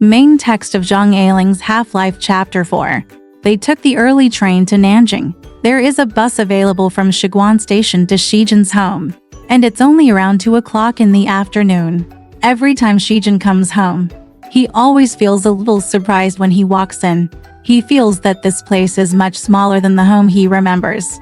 Main text of Zhang Ailing's Half-Life Chapter 4. They took the early train to Nanjing. There is a bus available from Shiguan Station to Shijin's home, and it's only around 2 o'clock in the afternoon. Every time Shijin comes home, he always feels a little surprised when he walks in. He feels that this place is much smaller than the home he remembers.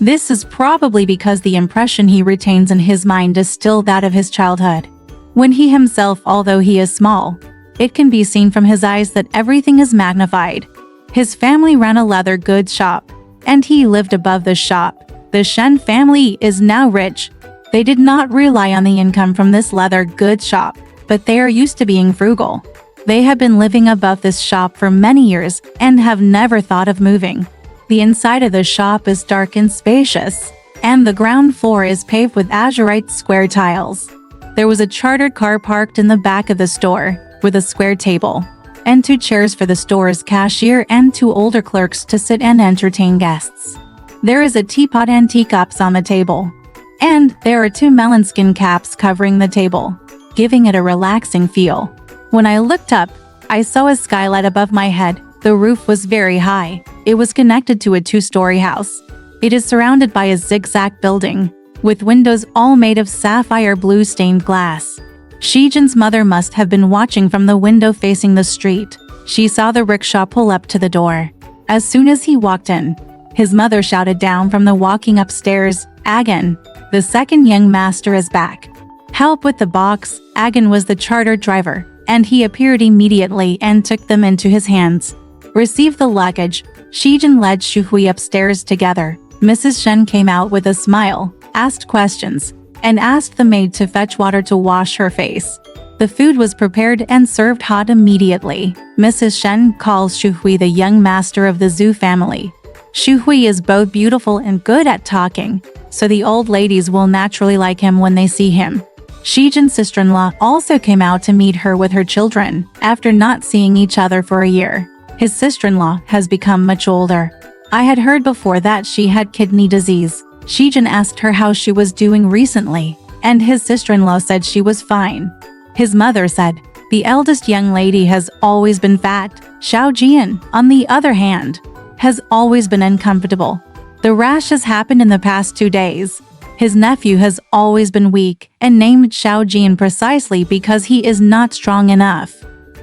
This is probably because the impression he retains in his mind is still that of his childhood. When he himself, although he is small, it can be seen from his eyes that everything is magnified. His family ran a leather goods shop, and he lived above the shop. The Shen family is now rich. They did not rely on the income from this leather goods shop, but they are used to being frugal. They have been living above this shop for many years and have never thought of moving. The inside of the shop is dark and spacious, and the ground floor is paved with azurite square tiles. There was a chartered car parked in the back of the store, with a square table, and 2 chairs for the store's cashier and 2 older clerks to sit and entertain guests. There is a teapot and teacups on the table, and there are 2 melon skin caps covering the table, giving it a relaxing feel. When I looked up, I saw a skylight above my head. The roof was very high. It was connected to a 2-story house. It is surrounded by a zigzag building, with windows all made of sapphire blue stained glass. Shijin's mother must have been watching from the window facing the street. She saw the rickshaw pull up to the door. As soon as he walked in, his mother shouted down from the walking upstairs, "Agan, the second young master is back. Help with the box." Agan was the chartered driver, and he appeared immediately and took them into his hands. Receive the luggage. Shijin led Shu Hui upstairs together. Mrs. Shen came out with a smile, asked questions, and asked the maid to fetch water to wash her face. The food was prepared and served hot immediately. Mrs. Shen calls Shu Hui the young master of the Zhu family. Shu Hui is both beautiful and good at talking, so the old ladies will naturally like him when they see him. Shijin's sister-in-law also came out to meet her with her children, after not seeing each other for a year. His sister-in-law has become much older. I had heard before that she had kidney disease. Shijin asked her how she was doing recently, and his sister-in-law said she was fine. His mother said, the eldest young lady has always been fat. Xiao Jian, on the other hand, has always been uncomfortable. The rash has happened in the past 2 days. His nephew has always been weak and named Xiao Jian precisely because he is not strong enough.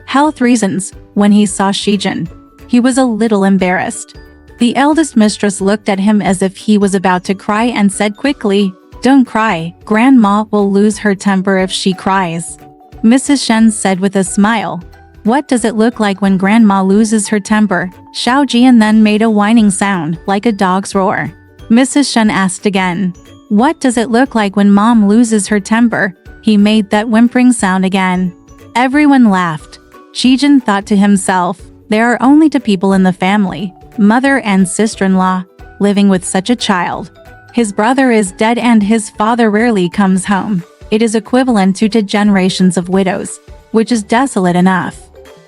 Health reasons. When he saw Shijin, he was a little embarrassed. The eldest mistress looked at him as if he was about to cry and said quickly, "Don't cry, Grandma will lose her temper if she cries." Mrs. Shen said with a smile, "What does it look like when Grandma loses her temper?" Xiao Jian then made a whining sound, like a dog's roar. Mrs. Shen asked again, "What does it look like when Mom loses her temper?" He made that whimpering sound again. Everyone laughed. Shijin thought to himself, there are only 2 people in the family, mother and sister-in-law, living with such a child. His brother is dead and his father rarely comes home. It is equivalent to 2 generations of widows, which is desolate enough.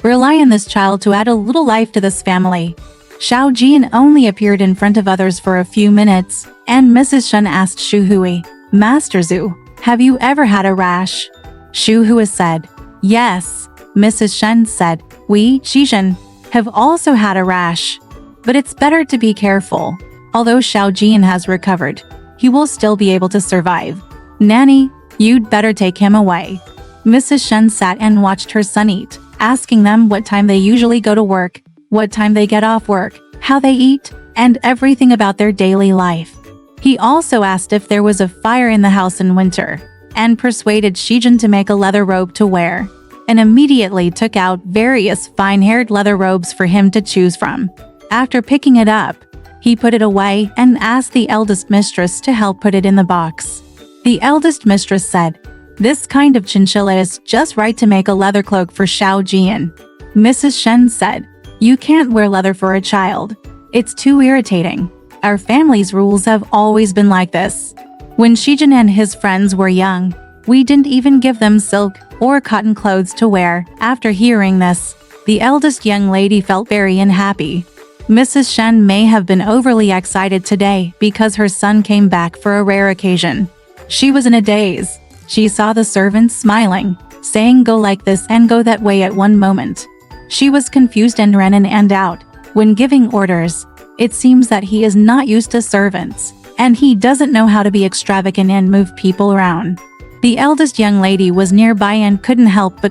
Rely on this child to add a little life to this family. Xiao Jian only appeared in front of others for a few minutes, and Mrs. Shen asked Shu Hui, "Master Zhu, have you ever had a rash?" Shu Hui said, "Yes." Mrs. Shen said, "We, Shijin, have also had a rash. But it's better to be careful. Although Xiao Jian has recovered, he will still be able to survive. Nanny, you'd better take him away." Mrs. Shen sat and watched her son eat, asking them what time they usually go to work, what time they get off work, how they eat, and everything about their daily life. He also asked if there was a fire in the house in winter, and persuaded Shijin to make a leather robe to wear, and immediately took out various fine-haired leather robes for him to choose from. After picking it up, he put it away and asked the eldest mistress to help put it in the box. The eldest mistress said, "This kind of chinchilla is just right to make a leather cloak for Xiao Jian." Mrs. Shen said, "You can't wear leather for a child. It's too irritating. Our family's rules have always been like this. When Shijin and his friends were young, we didn't even give them silk or cotton clothes to wear." After hearing this, the eldest young lady felt very unhappy. Mrs. Shen may have been overly excited today because her son came back for a rare occasion. She was in a daze. She saw the servants smiling, saying go like this and go that way at one moment. She was confused and ran in and out. When giving orders, it seems that he is not used to servants, and he doesn't know how to be extravagant and move people around. The eldest young lady was nearby and couldn't help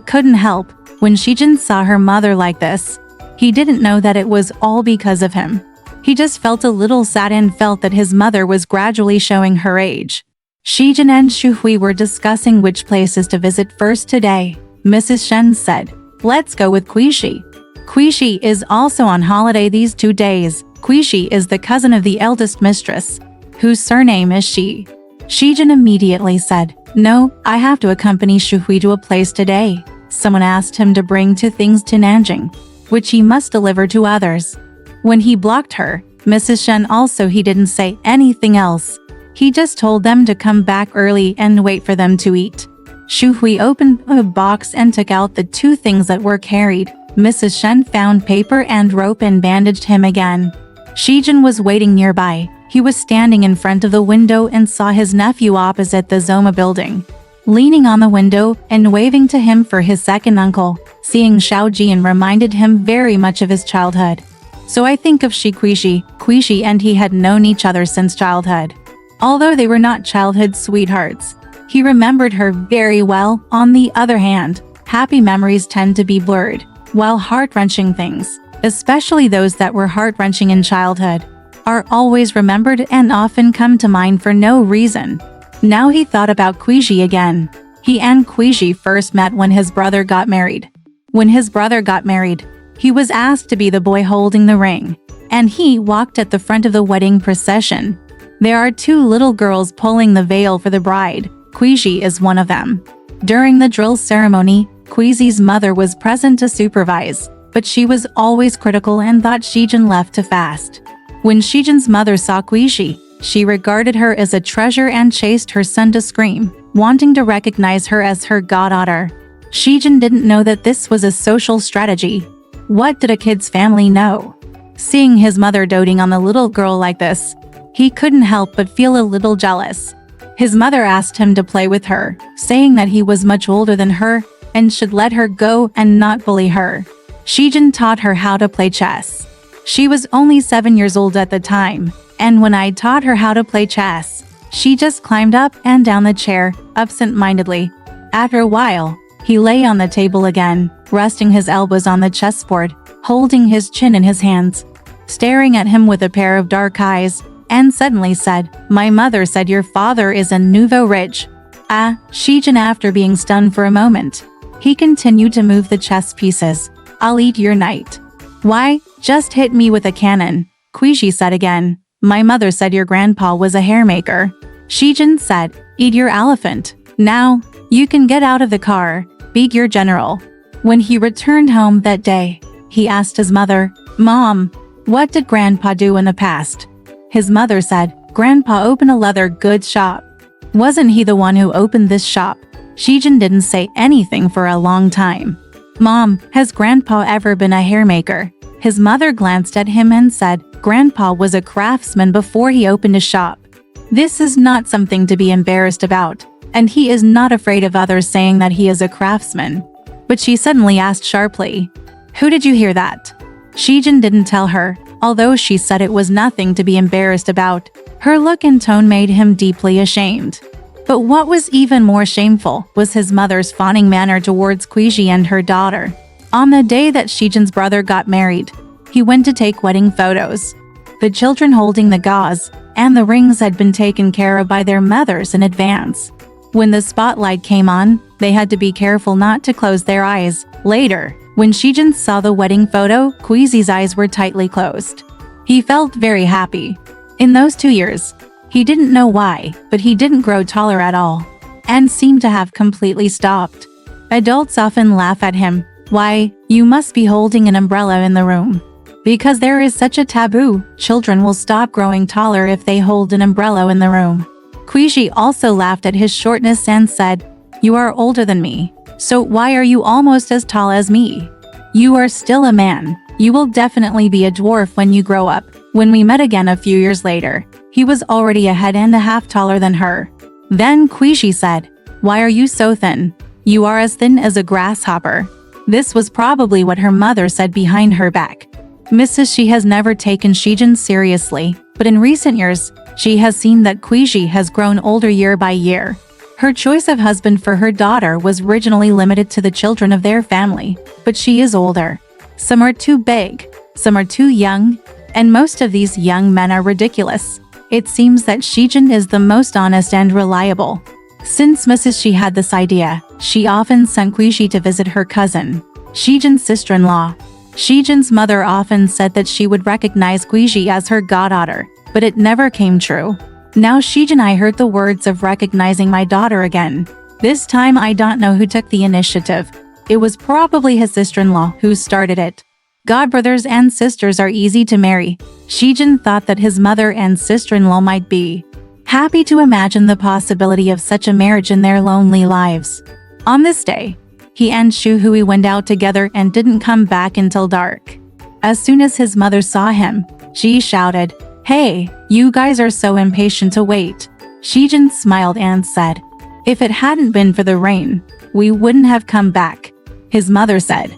when Shijin saw her mother like this. He didn't know that it was all because of him. He just felt a little sad and felt that his mother was gradually showing her age. Shijin and Shu Hui were discussing which places to visit first today. Mrs. Shen said, "Let's go with Cuizhi. Cuizhi is also on holiday these 2 days." Cuizhi is the cousin of the eldest mistress, whose surname is Shi. Shijin immediately said, "No, I have to accompany Shu Hui to a place today. Someone asked him to bring 2 things to Nanjing, which he must deliver to others." When he blocked her, Mrs. Shen also he didn't say anything else. He just told them to come back early and wait for them to eat. Shu Hui opened a box and took out the 2 things that were carried. Mrs. Shen found paper and rope and bandaged him again. Shijin was waiting nearby. He was standing in front of the window and saw his nephew opposite the Zoma building, leaning on the window and waving to him for his second uncle. Seeing Xiao Jian reminded him very much of his childhood. So I think of Cuizhi and he had known each other since childhood. Although they were not childhood sweethearts, he remembered her very well. On the other hand, happy memories tend to be blurred, while heart-wrenching things, especially those that were heart-wrenching in childhood, are always remembered and often come to mind for no reason. Now he thought about Cuizhi again. He and Cuizhi first met when his brother got married. When his brother got married, he was asked to be the boy holding the ring, and he walked at the front of the wedding procession. There are 2 little girls pulling the veil for the bride. Cuizhi is one of them. During the drill ceremony, Cuizhi's mother was present to supervise, but she was always critical and thought Shijin left too fast. When Shijin's mother saw Cuizhi, she regarded her as a treasure and chased her son to scream, wanting to recognize her as her goddaughter. Shijin didn't know that this was a social strategy. What did a kid's family know? Seeing his mother doting on the little girl like this, he couldn't help but feel a little jealous. His mother asked him to play with her, saying that he was much older than her and should let her go and not bully her. Shijin taught her how to play chess. She was only 7 years old at the time, and when I taught her how to play chess, she just climbed up and down the chair, absent-mindedly. After a while, he lay on the table again, resting his elbows on the chessboard, holding his chin in his hands, staring at him with a pair of dark eyes, and suddenly said, "My mother said your father is a nouveau riche." Shijin, after being stunned for a moment, he continued to move the chess pieces. "I'll eat your knight." "Why, just hit me with a cannon," Cuizhi said again. "My mother said your grandpa was a hairmaker." Shijin said, "Eat your elephant. Now, you can get out of the car, beat your general." When he returned home that day, he asked his mother, "Mom, what did grandpa do in the past?" His mother said, "Grandpa opened a leather goods shop." "Wasn't he the one who opened this shop?" Shijin didn't say anything for a long time. "Mom, has grandpa ever been a hairmaker?" His mother glanced at him and said, "Grandpa was a craftsman before he opened a shop. This is not something to be embarrassed about, and he is not afraid of others saying that he is a craftsman." But she suddenly asked sharply, "Who did you hear that?" Shijin didn't tell her, although she said it was nothing to be embarrassed about. Her look and tone made him deeply ashamed. But what was even more shameful was his mother's fawning manner towards Cuizhi and her daughter. On the day that Shijin's brother got married, he went to take wedding photos. The children holding the gauze and the rings had been taken care of by their mothers in advance. When the spotlight came on, they had to be careful not to close their eyes. Later, when Shijin saw the wedding photo, Cuizhi's eyes were tightly closed. He felt very happy. In those 2 years, he didn't know why, but he didn't grow taller at all, and seemed to have completely stopped. Adults often laugh at him. "Why, you must be holding an umbrella in the room." Because there is such a taboo, children will stop growing taller if they hold an umbrella in the room. Cuizhi also laughed at his shortness and said, "You are older than me, so why are you almost as tall as me? You are still a man. You will definitely be a dwarf when you grow up." When we met again a few years later, he was already a head and a half taller than her. Then Cuizhi said, "Why are you so thin?" You are as thin as a grasshopper." This was probably what her mother said behind her back. Mrs. Shi has never taken Zhen seriously, but in recent years, she has seen that Cuizhi has grown older year by year. Her choice of husband for her daughter was originally limited to the children of their family, but she is older. Some are too big, some are too young, and most of these young men are ridiculous. It seems that Zhen is the most honest and reliable. Since Mrs. Shi had this idea, she often sent Cuizhi to visit her cousin, Zhen's sister-in-law. Zhen's mother often said that she would recognize Cuizhi as her goddaughter, but it never came true. Now Zhen, I heard the words of recognizing my daughter again. This time I don't know who took the initiative. It was probably his sister-in-law who started it. Godbrothers and sisters are easy to marry. Zhen thought that his mother and sister-in-law might be happy to imagine the possibility of such a marriage in their lonely lives. On this day, he and Shu Hui went out together and didn't come back until dark. As soon as his mother saw him, she shouted, "Hey, you guys are so impatient to wait." Zhen smiled and said, "If it hadn't been for the rain, we wouldn't have come back." His mother said,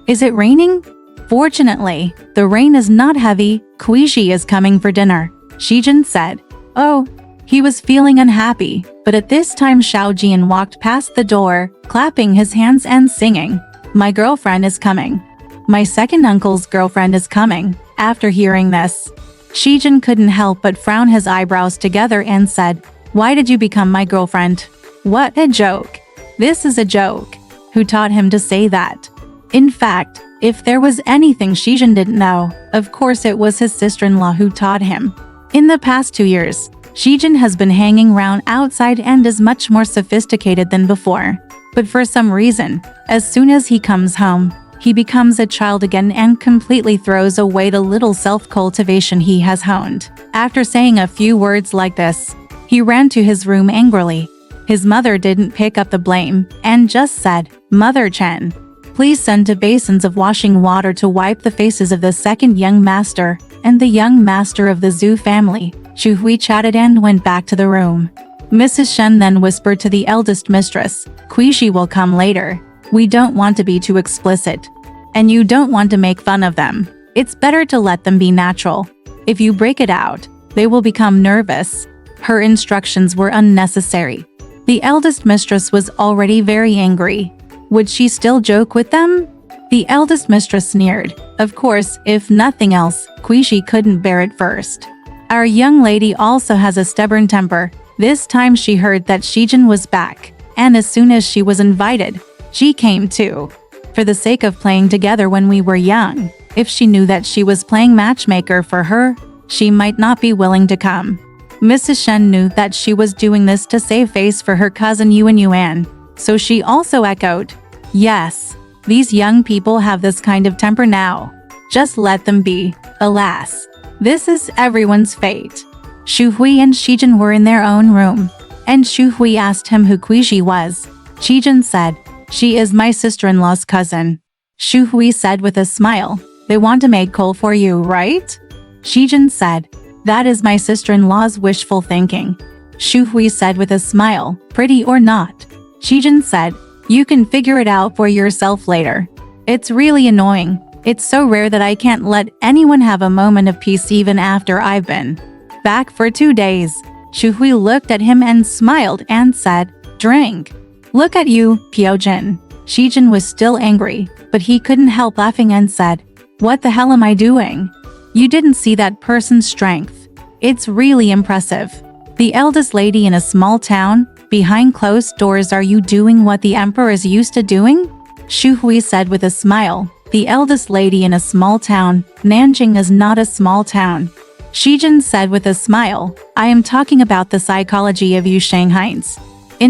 "Is it raining?" "Fortunately, the rain is not heavy. Cuizhi is coming for dinner," Zhen said. "Oh." He was feeling unhappy, but at this time Xiaojian walked past the door, clapping his hands and singing, "My girlfriend is coming. My second uncle's girlfriend is coming." After hearing this, Zhen couldn't help but frown his eyebrows together and said, "Why did you become my girlfriend?" "What a joke. This is a joke." Who taught him to say that? In fact, if there was anything Zhen didn't know, of course it was his sister-in-law who taught him. In the past 2 years, Zhen has been hanging around outside and is much more sophisticated than before. But for some reason, as soon as he comes home, he becomes a child again and completely throws away the little self-cultivation he has honed. After saying a few words like this, he ran to his room angrily. His mother didn't pick up the blame and just said, "Mother Chen, please send 2 basins of washing water to wipe the faces of the second young master and the young master of the Zhu family." Shu Hui chatted and went back to the room. Mrs. Shen then whispered to the eldest mistress, "Cuizhi will come later. We don't want to be too explicit. And you don't want to make fun of them. It's better to let them be natural. If you break it out, they will become nervous." Her instructions were unnecessary. The eldest mistress was already very angry. Would she still joke with them? The eldest mistress sneered. Of course, if nothing else, Cuizhi couldn't bear it first. Our young lady also has a stubborn temper. This time she heard that Zhen was back, and as soon as she was invited, she came too. For the sake of playing together when we were young, if she knew that she was playing matchmaker for her, she might not be willing to come. Mrs. Shen knew that she was doing this to save face for her cousin Yuan, so she also echoed, "Yes, these young people have this kind of temper now. Just let them be. Alas, this is everyone's fate." Shu Hui and Zhen were in their own room, and Shu Hui asked him who Cuizhi was. Zhen said, "She is my sister-in-law's cousin." Shu Hui said with a smile, "They want to make coal for you, right?" Zhen said, "That is my sister-in-law's wishful thinking." Shu Hui said with a smile, "Pretty or not?" Zhen said, "You can figure it out for yourself later. It's really annoying. It's so rare that I can't let anyone have a moment of peace even after I've been back for 2 days." Shu Hui looked at him and smiled and said, "Drink." "Look at you, Piaojin." Zhen was still angry, but he couldn't help laughing and said, "What the hell am I doing? You didn't see that person's strength. It's really impressive. The eldest lady in a small town, behind closed doors, are you doing what the emperor is used to doing?" Shu Hui said with a smile, "The eldest lady in a small town, Nanjing is not a small town." Zhen said with a smile, "I am talking about the psychology of you Shanghaians.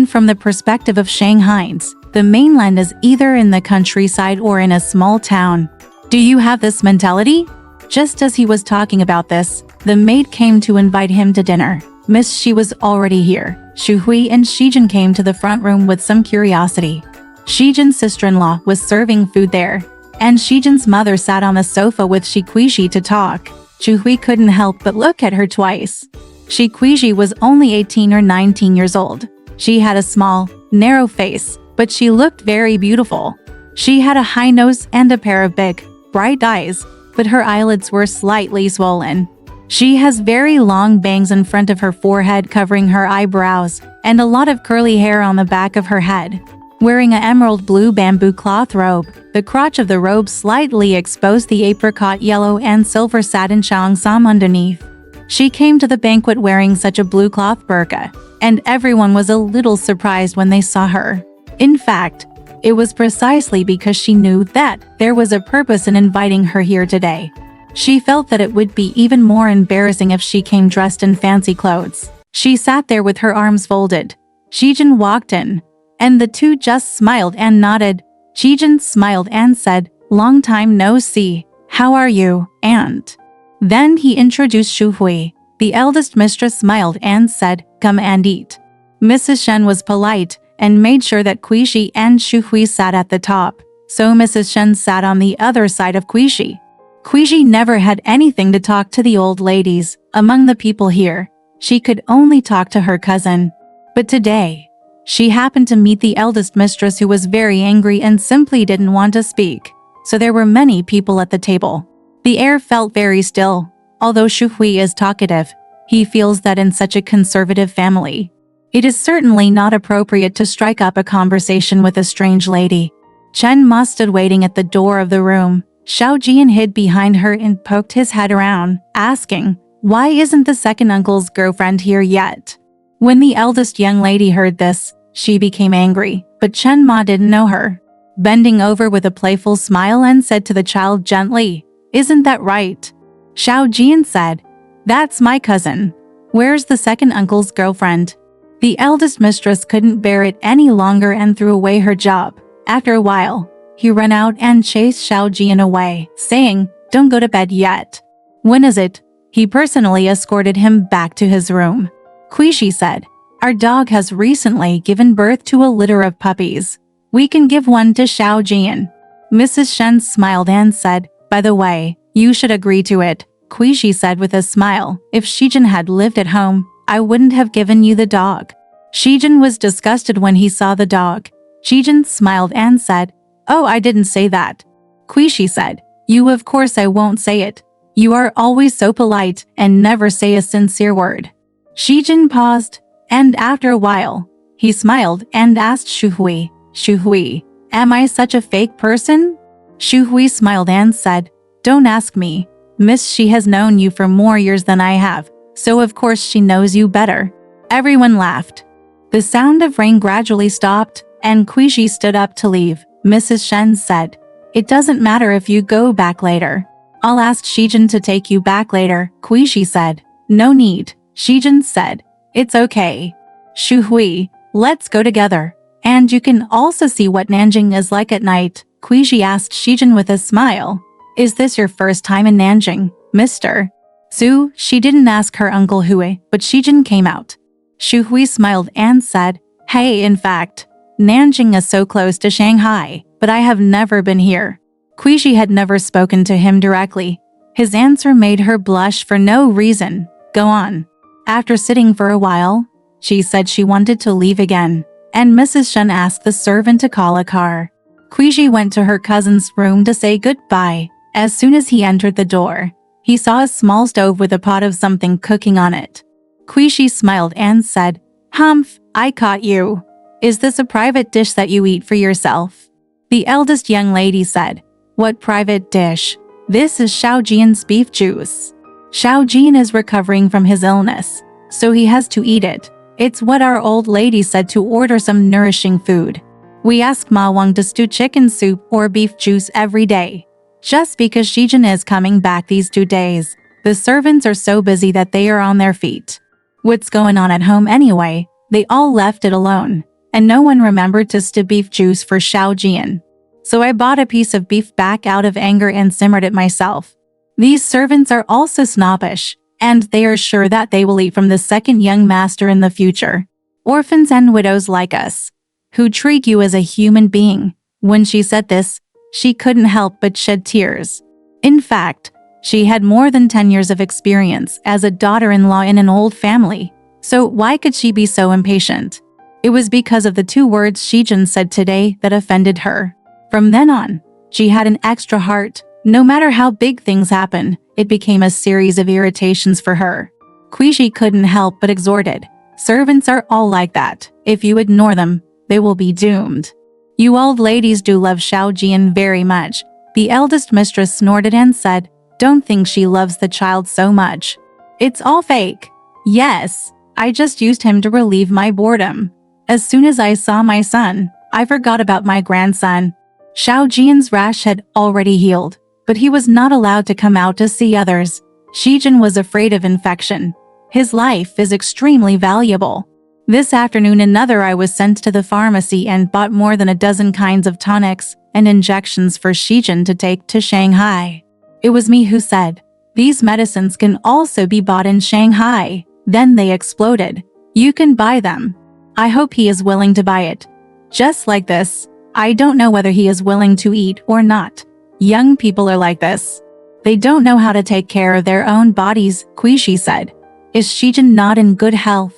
From the perspective of Shanghaians, the mainland is either in the countryside or in a small town. Do you have this mentality?" Just as he was talking about this, the maid came to invite him to dinner. Miss Shi was already here. Shu Hui and Zhen came to the front room with some curiosity. Zhen's sister-in-law was serving food there, and Zhen's mother sat on the sofa with Cuizhi to talk. Shu Hui couldn't help but look at her twice. Cuizhi was only 18 or 19 years old. She had a small, narrow face, but she looked very beautiful. She had a high nose and a pair of big, bright eyes, but her eyelids were slightly swollen. She has very long bangs in front of her forehead covering her eyebrows, and a lot of curly hair on the back of her head. Wearing an emerald blue bamboo cloth robe, the crotch of the robe slightly exposed the apricot yellow and silver satin cheongsam underneath. She came to the banquet wearing such a blue cloth burqa, and everyone was a little surprised when they saw her. In fact, it was precisely because she knew that there was a purpose in inviting her here today. She felt that it would be even more embarrassing if she came dressed in fancy clothes. She sat there with her arms folded. Zhen walked in, and the two just smiled and nodded. Zhen smiled and said, "Long time no see. How are you, aunt?" Then he introduced Shu Hui. The eldest mistress smiled and said, "Come and eat." Mrs. Shen was polite and made sure that Cuizhi and Shu Hui sat at the top, so Mrs. Shen sat on the other side of Cuizhi. Cuizhi never had anything to talk to the old ladies. Among the people here, she could only talk to her cousin. But today, she happened to meet the eldest mistress who was very angry and simply didn't want to speak, so there were many people at the table. The air felt very still. Although Shu Hui is talkative, he feels that in such a conservative family, it is certainly not appropriate to strike up a conversation with a strange lady. Chen Ma stood waiting at the door of the room. Xiao Jian hid behind her and poked his head around, asking, "Why isn't the second uncle's girlfriend here yet?" When the eldest young lady heard this, she became angry, but Chen Ma didn't know her. Bending over with a playful smile and said to the child gently, "Isn't that right?" Xiao Jian said, "That's my cousin. Where's the second uncle's girlfriend?" The eldest mistress couldn't bear it any longer and threw away her job. After a while, he ran out and chased Xiao Jian away, saying, "Don't go to bed yet." "When is it?" He personally escorted him back to his room. Cuizhi said, "Our dog has recently given birth to a litter of puppies. We can give one to Xiao Jian." Mrs. Shen smiled and said, "By the way, you should agree to it." Cuizhi said with a smile, "If Zhen had lived at home, I wouldn't have given you the dog." Zhen was disgusted when he saw the dog. Zhen smiled and said, "Oh, I didn't say that." Cuizhi said, "You of course I won't say it. You are always so polite and never say a sincere word." Zhen paused, and after a while, he smiled and asked Shu Hui, "Shu Hui, am I such a fake person?" Shu Hui smiled and said, "Don't ask me. Miss, she has known you for more years than I have, so of course she knows you better." Everyone laughed. The sound of rain gradually stopped, and Cuizhi stood up to leave. Mrs. Shen said, "It doesn't matter if you go back later. I'll ask Zhen to take you back later." Cuizhi said, "No need." Zhen said, "It's okay. Shu Hui, let's go together. And you can also see what Nanjing is like at night." Cuizhi asked Zhen with a smile, "Is this your first time in Nanjing, Mr. Su?" She didn't ask her uncle Hui, but Zhen came out. Shu Hui smiled and said, "Hey, in fact, Nanjing is so close to Shanghai, but I have never been here." Cuizhi had never spoken to him directly. His answer made her blush for no reason. "Go on." After sitting for a while, she said she wanted to leave again, and Mrs. Shen asked the servant to call a car. Cuizhi went to her cousin's room to say goodbye. As soon as he entered the door, he saw a small stove with a pot of something cooking on it. Cuizhi smiled and said, "Humph, I caught you. Is this a private dish that you eat for yourself?" The eldest young lady said, "What private dish? This is Xiao Jian's beef juice. Xiao Jian is recovering from his illness, so he has to eat it. It's what our old lady said to order some nourishing food. We ask Ma Wang to stew chicken soup or beef juice every day. Just because Zhen is coming back these 2 days, the servants are so busy that they are on their feet. What's going on at home anyway?" They all left it alone, and no one remembered to stew beef juice for Xiao Jian. So I bought a piece of beef back out of anger and simmered it myself. These servants are also snobbish, and they are sure that they will eat from the second young master in the future. Orphans and widows like us, who treat you as a human being. When she said this, she couldn't help but shed tears. In fact, she had more than 10 years of experience as a daughter-in-law in an old family, so why could she be so impatient? It was because of the 2 words Zhen said today that offended her. From then on, she had an extra heart. No matter how big things happen, it became a series of irritations for her. Cuizhi couldn't help but exhorted. Servants are all like that. If you ignore them, they will be doomed. You old ladies do love Xiaojian very much. The eldest mistress snorted and said, don't think she loves the child so much. It's all fake. Yes, I just used him to relieve my boredom. As soon as I saw my son, I forgot about my grandson. Xiaojian's rash had already healed, but he was not allowed to come out to see others. Zhen was afraid of infection. His life is extremely valuable. This afternoon another I was sent to the pharmacy and bought more than a dozen kinds of tonics and injections for Zhen to take to Shanghai. It was me who said, these medicines can also be bought in Shanghai. Then they exploded. You can buy them. I hope he is willing to buy it. Just like this. I don't know whether he is willing to eat or not. Young people are like this. They don't know how to take care of their own bodies, Cuizhi said. Is Zhen not in good health?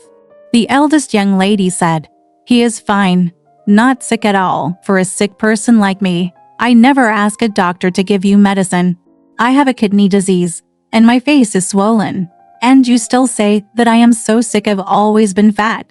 The eldest young lady said, he is fine. Not sick at all. For a sick person like me, I never ask a doctor to give you medicine. I have a kidney disease, and my face is swollen. And you still say that I am so sick I've always been fat.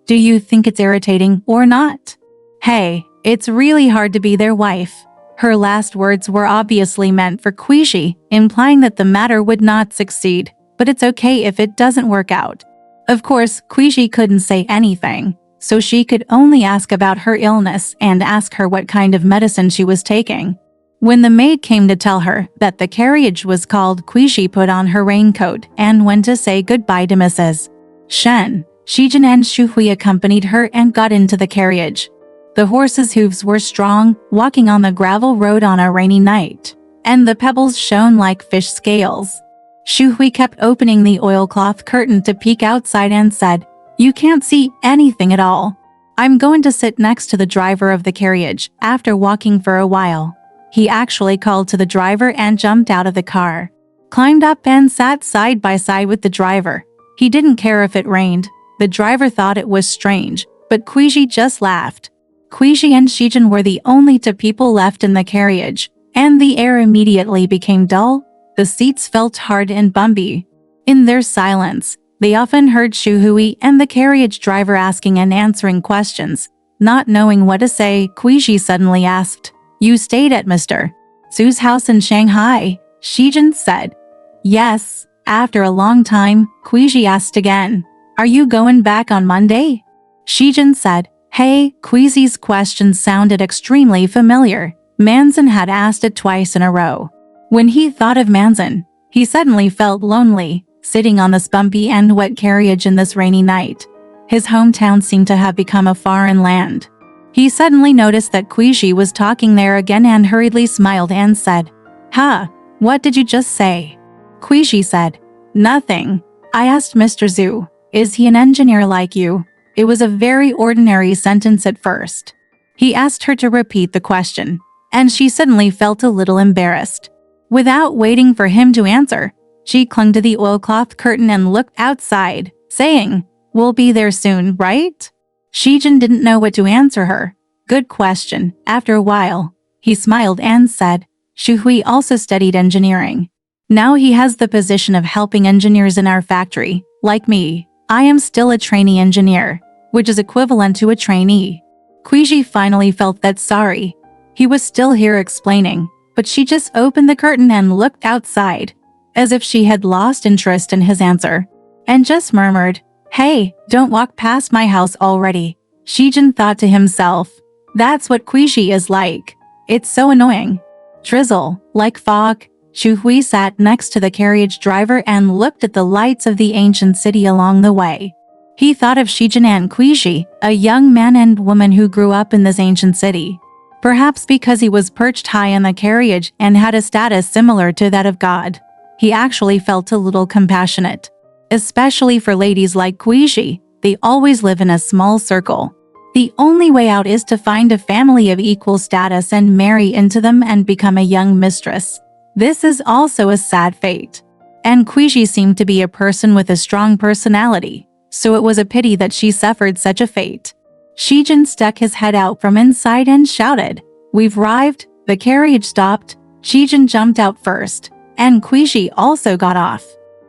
Do you think it's irritating or not? Hey, it's really hard to be their wife. Her last words were obviously meant for Cuizhi, implying that the matter would not succeed, but it's okay if it doesn't work out. Of course, Cuizhi couldn't say anything, so she could only ask about her illness and ask her what kind of medicine she was taking. When the maid came to tell her that the carriage was called, Cuizhi put on her raincoat and went to say goodbye to Mrs. Zhen. Zhen and Shu Hui accompanied her and got into the carriage. The horses' hooves were strong, walking on the gravel road on a rainy night, and the pebbles shone like fish scales. Shu Hui kept opening the oilcloth curtain to peek outside and said, you can't see anything at all. I'm going to sit next to the driver of the carriage. After walking for a while, he actually called to the driver and jumped out of the car, climbed up and sat side by side with the driver. He didn't care if it rained. The driver thought it was strange, but Cuizhi just laughed. Cuizhi and Zhen were the only 2 people left in the carriage, and the air immediately became dull. The seats felt hard and bumpy. In their silence, they often heard Shu Hui and the carriage driver asking and answering questions. Not knowing what to say, Cuizhi suddenly asked, you stayed at Mr. Zhu's house in Shanghai? Zhen said, yes. After a long time, Cuizhi asked again, are you going back on Monday? Zhen said, hey. Cuizhi's question sounded extremely familiar. Manzan had asked it twice in a row. When he thought of Manzan, he suddenly felt lonely, sitting on this bumpy and wet carriage in this rainy night. His hometown seemed to have become a foreign land. He suddenly noticed that Cuizhi was talking there again and hurriedly smiled and said, huh, what did you just say? Cuizhi said, nothing. I asked Mr. Zhu, is he an engineer like you? It was a very ordinary sentence at first. He asked her to repeat the question, and she suddenly felt a little embarrassed. Without waiting for him to answer, she clung to the oilcloth curtain and looked outside, saying, we'll be there soon, right? Zhen didn't know what to answer her. Good question. After a while, he smiled and said, Shu Hui also studied engineering. Now he has the position of helping engineers in our factory. Like me, I am still a trainee engineer, which is equivalent to a trainee. Cuizhi finally felt that sorry. He was still here explaining, but she just opened the curtain and looked outside, as if she had lost interest in his answer, and just murmured, hey, don't walk past my house already. Zhen thought to himself, that's what Cuizhi is like. It's so annoying. Drizzle, like fog. Shu Hui sat next to the carriage driver and looked at the lights of the ancient city along the way. He thought of Zhen and Cuizhi, a young man and woman who grew up in this ancient city. Perhaps because he was perched high in the carriage and had a status similar to that of God, he actually felt a little compassionate. Especially for ladies like Cuizhi, they always live in a small circle. The only way out is to find a family of equal status and marry into them and become a young mistress. This is also a sad fate. And Cuizhi seemed to be a person with a strong personality, so it was a pity that she suffered such a fate. Shijin stuck his head out from inside and shouted, "We've arrived." The carriage stopped. Shijin jumped out first, and Cuizhi also got off.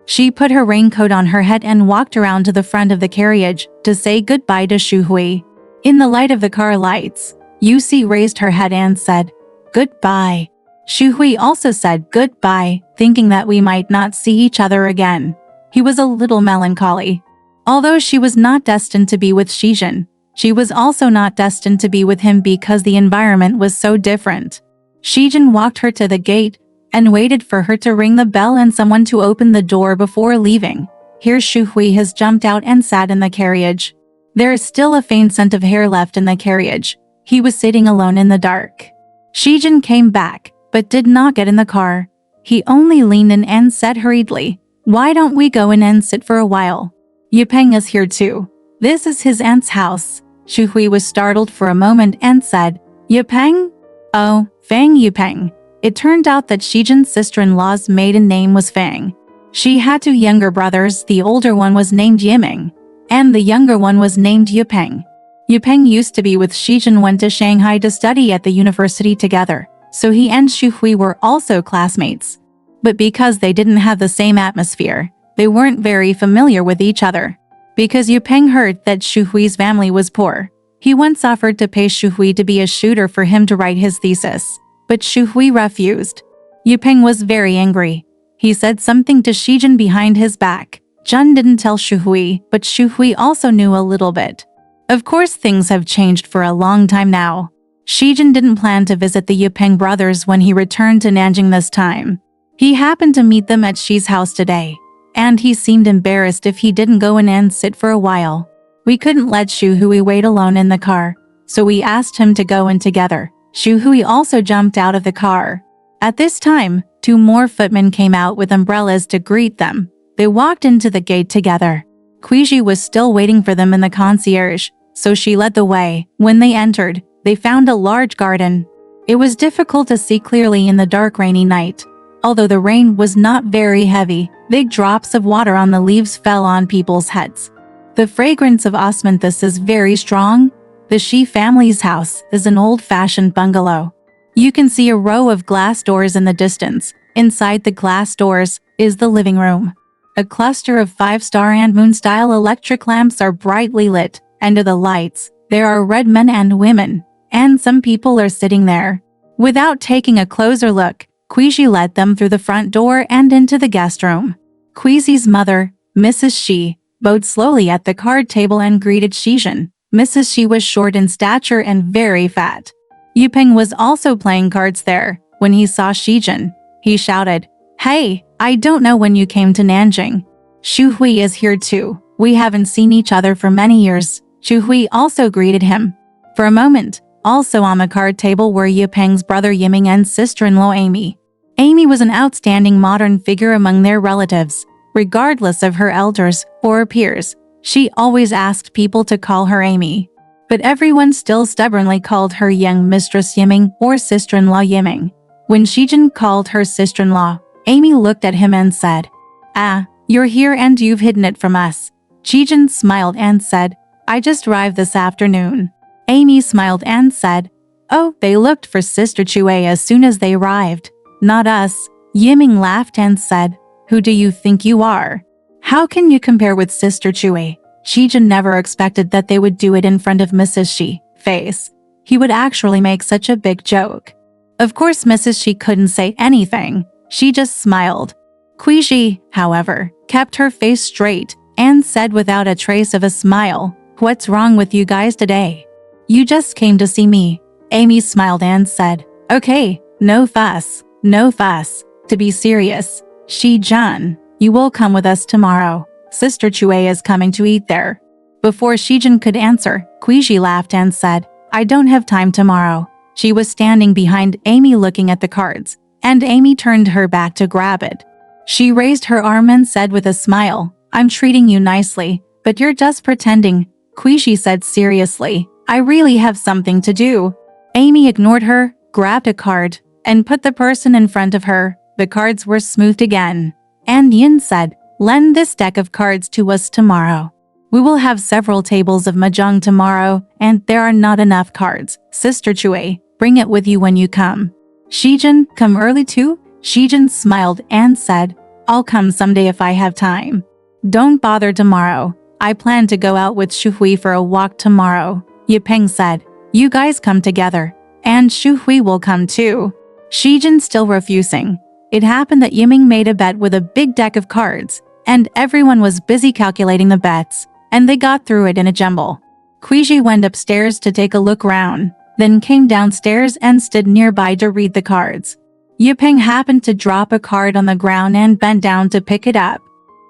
She put her raincoat on her head and walked around to the front of the carriage to say goodbye to Shu Hui. In the light of the car lights, Yusi raised her head and said, "Goodbye." Shu Hui also said goodbye, thinking that we might not see each other again. He was a little melancholy. Although she was not destined to be with Shijin, she was also not destined to be with him because the environment was so different. Shijin walked her to the gate and waited for her to ring the bell and someone to open the door before leaving. Here Shu Hui has jumped out and sat in the carriage. There is still a faint scent of hair left in the carriage. He was sitting alone in the dark. Shijin came back, but did not get in the car. He only leaned in and said hurriedly, "Why don't we go in and sit for a while? Yupeng is here too. This is his aunt's house." Shu Hui was startled for a moment and said, "Yupeng?" "Oh, Fang Yupeng." It turned out that Shijin's sister-in-law's maiden name was Fang. She had two younger brothers. The older one was named Yiming, and the younger one was named Yupeng. Yupeng used to be with Shijin, went to Shanghai to study at the university together, so he and Shu Hui were also classmates. But because they didn't have the same atmosphere, they weren't very familiar with each other. Because Yupeng heard that Shu Hui's family was poor, he once offered to pay Shu Hui to be a tutor for him to write his thesis. But Shu Hui refused. Yupeng was very angry. He said something to Shijin behind his back. Zhen didn't tell Shu Hui, but Shu Hui also knew a little bit. Of course, things have changed for a long time now. Shijin didn't plan to visit the Yupeng brothers when he returned to Nanjing this time. He happened to meet them at Shi's house today, and he seemed embarrassed if he didn't go in and sit for a while. We couldn't let Shu Hui wait alone in the car, so we asked him to go in together. Shu Hui also jumped out of the car. At this time, two more footmen came out with umbrellas to greet them. They walked into the gate together. Cuizhi was still waiting for them in the concierge, so she led the way. When they entered, they found a large garden. It was difficult to see clearly in the dark rainy night. Although the rain was not very heavy, big drops of water on the leaves fell on people's heads. The fragrance of osmanthus is very strong. The Shi family's house is an old-fashioned bungalow. You can see a row of glass doors in the distance. Inside the glass doors is the living room. A cluster of 5-star and moon-style electric lamps are brightly lit. Under the lights, there are red men and women, and some people are sitting there. Without taking a closer look, Cuizhi led them through the front door and into the guest room. Cuizhi's mother, Mrs. Shi, bowed slowly at the card table and greeted Shijin. Mrs. Shi was short in stature and very fat. Yupeng was also playing cards there. When he saw Shijin, he shouted, "Hey, I don't know when you came to Nanjing. Shu Hui is here too. We haven't seen each other for many years." Shu Hui also greeted him. For a moment, also on the card table were Yupeng's brother Yiming and sister-in-law Amy. Amy was an outstanding modern figure among their relatives. Regardless of her elders or peers, she always asked people to call her Amy. But everyone still stubbornly called her young mistress Yiming or sister-in-law Yiming. When Shijin called her sister-in-law, Amy looked at him and said, "Ah, you're here and you've hidden it from us." Shijin smiled and said, "I just arrived this afternoon." Amy smiled and said, "Oh, they looked for Sister Chui as soon as they arrived. Not us." Yiming laughed and said, "Who do you think you are? How can you compare with Sister Chui?" Shijin never expected that they would do it in front of Mrs. Shi. Face. He would actually make such a big joke. Of course, Mrs. Shi couldn't say anything. She just smiled. Cuizhi, however, kept her face straight and said without a trace of a smile, "What's wrong with you guys today? You just came to see me." Amy smiled and said, "Okay, no fuss, no fuss. To be serious, Shijin, you will come with us tomorrow. Sister Chui is coming to eat there." Before Shijin could answer, Cuizhi laughed and said, "I don't have time tomorrow." She was standing behind Amy looking at the cards, and Amy turned her back to grab it. She raised her arm and said with a smile, "I'm treating you nicely, but you're just pretending." Cuizhi said seriously, "I really have something to do." Amy ignored her, grabbed a card, and put the person in front of her. The cards were smoothed again. And Yin said, "Lend this deck of cards to us tomorrow. We will have several tables of mahjong tomorrow, and there are not enough cards. Sister Chui, bring it with you when you come. Shijin, come early too? Shijin smiled and said, I'll come someday if I have time. Don't bother tomorrow. I plan to go out with Shu Hui for a walk tomorrow. Yipeng said, you guys come together. And Shu Hui will come too. Shijin still refusing. It happened that Yiming made a bet with a big deck of cards, and everyone was busy calculating the bets, and they got through it in a jumble. Cuizhi went upstairs to take a look round, then came downstairs and stood nearby to read the cards. Yipeng happened to drop a card on the ground and bent down to pick it up.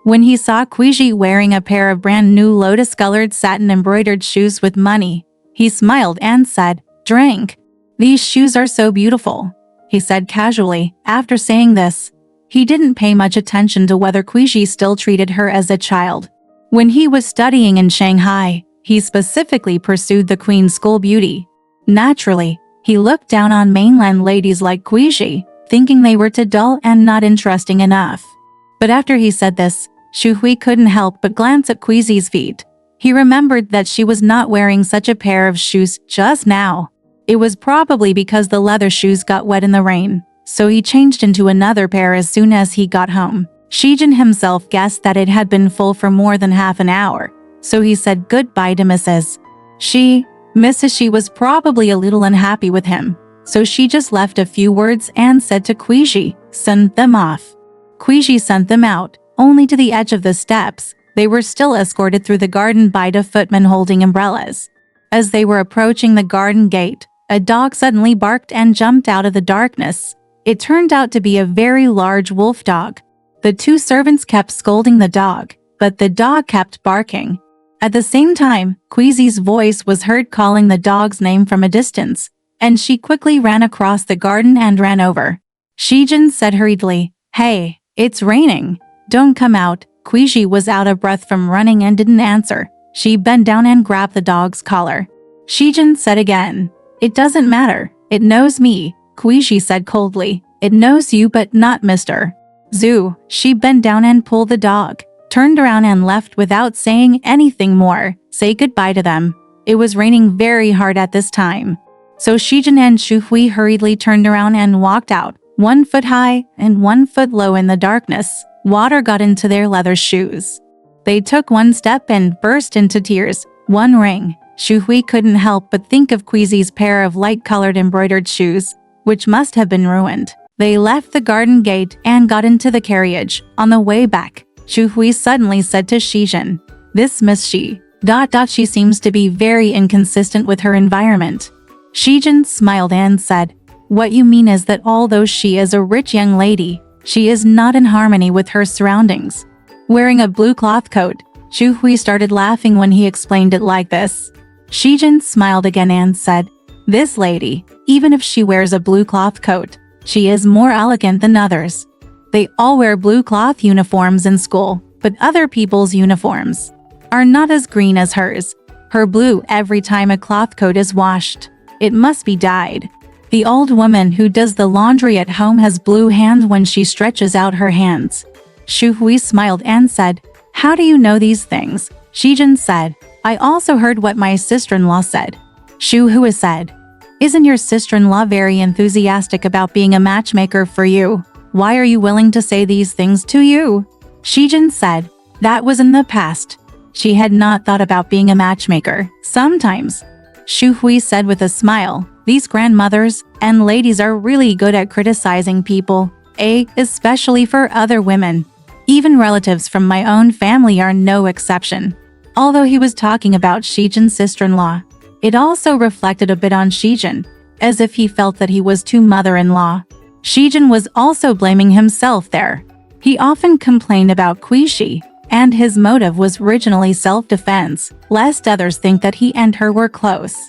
When he saw Cuizhi wearing a pair of brand new lotus-colored satin-embroidered shoes with money, he smiled and said, Drink. These shoes are so beautiful, he said casually. After saying this, he didn't pay much attention to whether Cuizhi still treated her as a child. When he was studying in Shanghai, he specifically pursued the Queen School beauty. Naturally, he looked down on mainland ladies like Cuizhi, thinking they were too dull and not interesting enough. But after he said this, Shu Hui couldn't help but glance at Cuizhi's feet. He remembered that she was not wearing such a pair of shoes just now. It was probably because the leather shoes got wet in the rain, so he changed into another pair as soon as he got home. Shijin himself guessed that it had been full for more than half an hour, so he said goodbye to Mrs. She was probably a little unhappy with him, so she just left a few words and said to Cuizhi, send them off. Cuizhi sent them out, only to the edge of the steps. They were still escorted through the garden by the footmen holding umbrellas. As they were approaching the garden gate, a dog suddenly barked and jumped out of the darkness. It turned out to be a very large wolf dog. The two servants kept scolding the dog, but the dog kept barking. At the same time, Cuizhi's voice was heard calling the dog's name from a distance, and she quickly ran across the garden and ran over. Shijin said hurriedly, Hey, it's raining. Don't come out. Cuizhi was out of breath from running and didn't answer. She bent down and grabbed the dog's collar. Shijin said again, It doesn't matter. It knows me. Cuizhi said coldly, It knows you but not Mr. Zhu. She bent down and pulled the dog, turned around and left without saying anything more. Say goodbye to them. It was raining very hard at this time. So Shijin and Shu Hui hurriedly turned around and walked out, 1 foot high and 1 foot low in the darkness. Water got into their leather shoes. They took one step and burst into tears. One ring. Shu Hui couldn't help but think of Cuizhi's pair of light-colored embroidered shoes, which must have been ruined. They left the garden gate and got into the carriage. On the way back, Shu Hui suddenly said to Shijin, This Miss She seems to be very inconsistent with her environment. Shijin smiled and said, What you mean is that although she is a rich young lady, she is not in harmony with her surroundings. Wearing a blue cloth coat, Shu Hui started laughing when he explained it like this. Shijin smiled again and said, This lady, even if she wears a blue cloth coat, she is more elegant than others. They all wear blue cloth uniforms in school, but other people's uniforms are not as green as hers. Her blue every time a cloth coat is washed. It must be dyed. The old woman who does the laundry at home has blue hands when she stretches out her hands. Shu Hui smiled and said, How do you know these things? Shijin said, I also heard what my sister-in-law said. Shu Hui said, Isn't your sister-in-law very enthusiastic about being a matchmaker for you? Why are you willing to say these things to you? Shijin said, That was in the past. She had not thought about being a matchmaker. Sometimes. Shu Hui said with a smile, These grandmothers and ladies are really good at criticizing people, especially for other women. Even relatives from my own family are no exception. Although he was talking about Shijin's sister-in-law, it also reflected a bit on Shijin, as if he felt that he was too mother-in-law. Shijin was also blaming himself there. He often complained about Cuizhi, and his motive was originally self-defense, lest others think that he and her were close.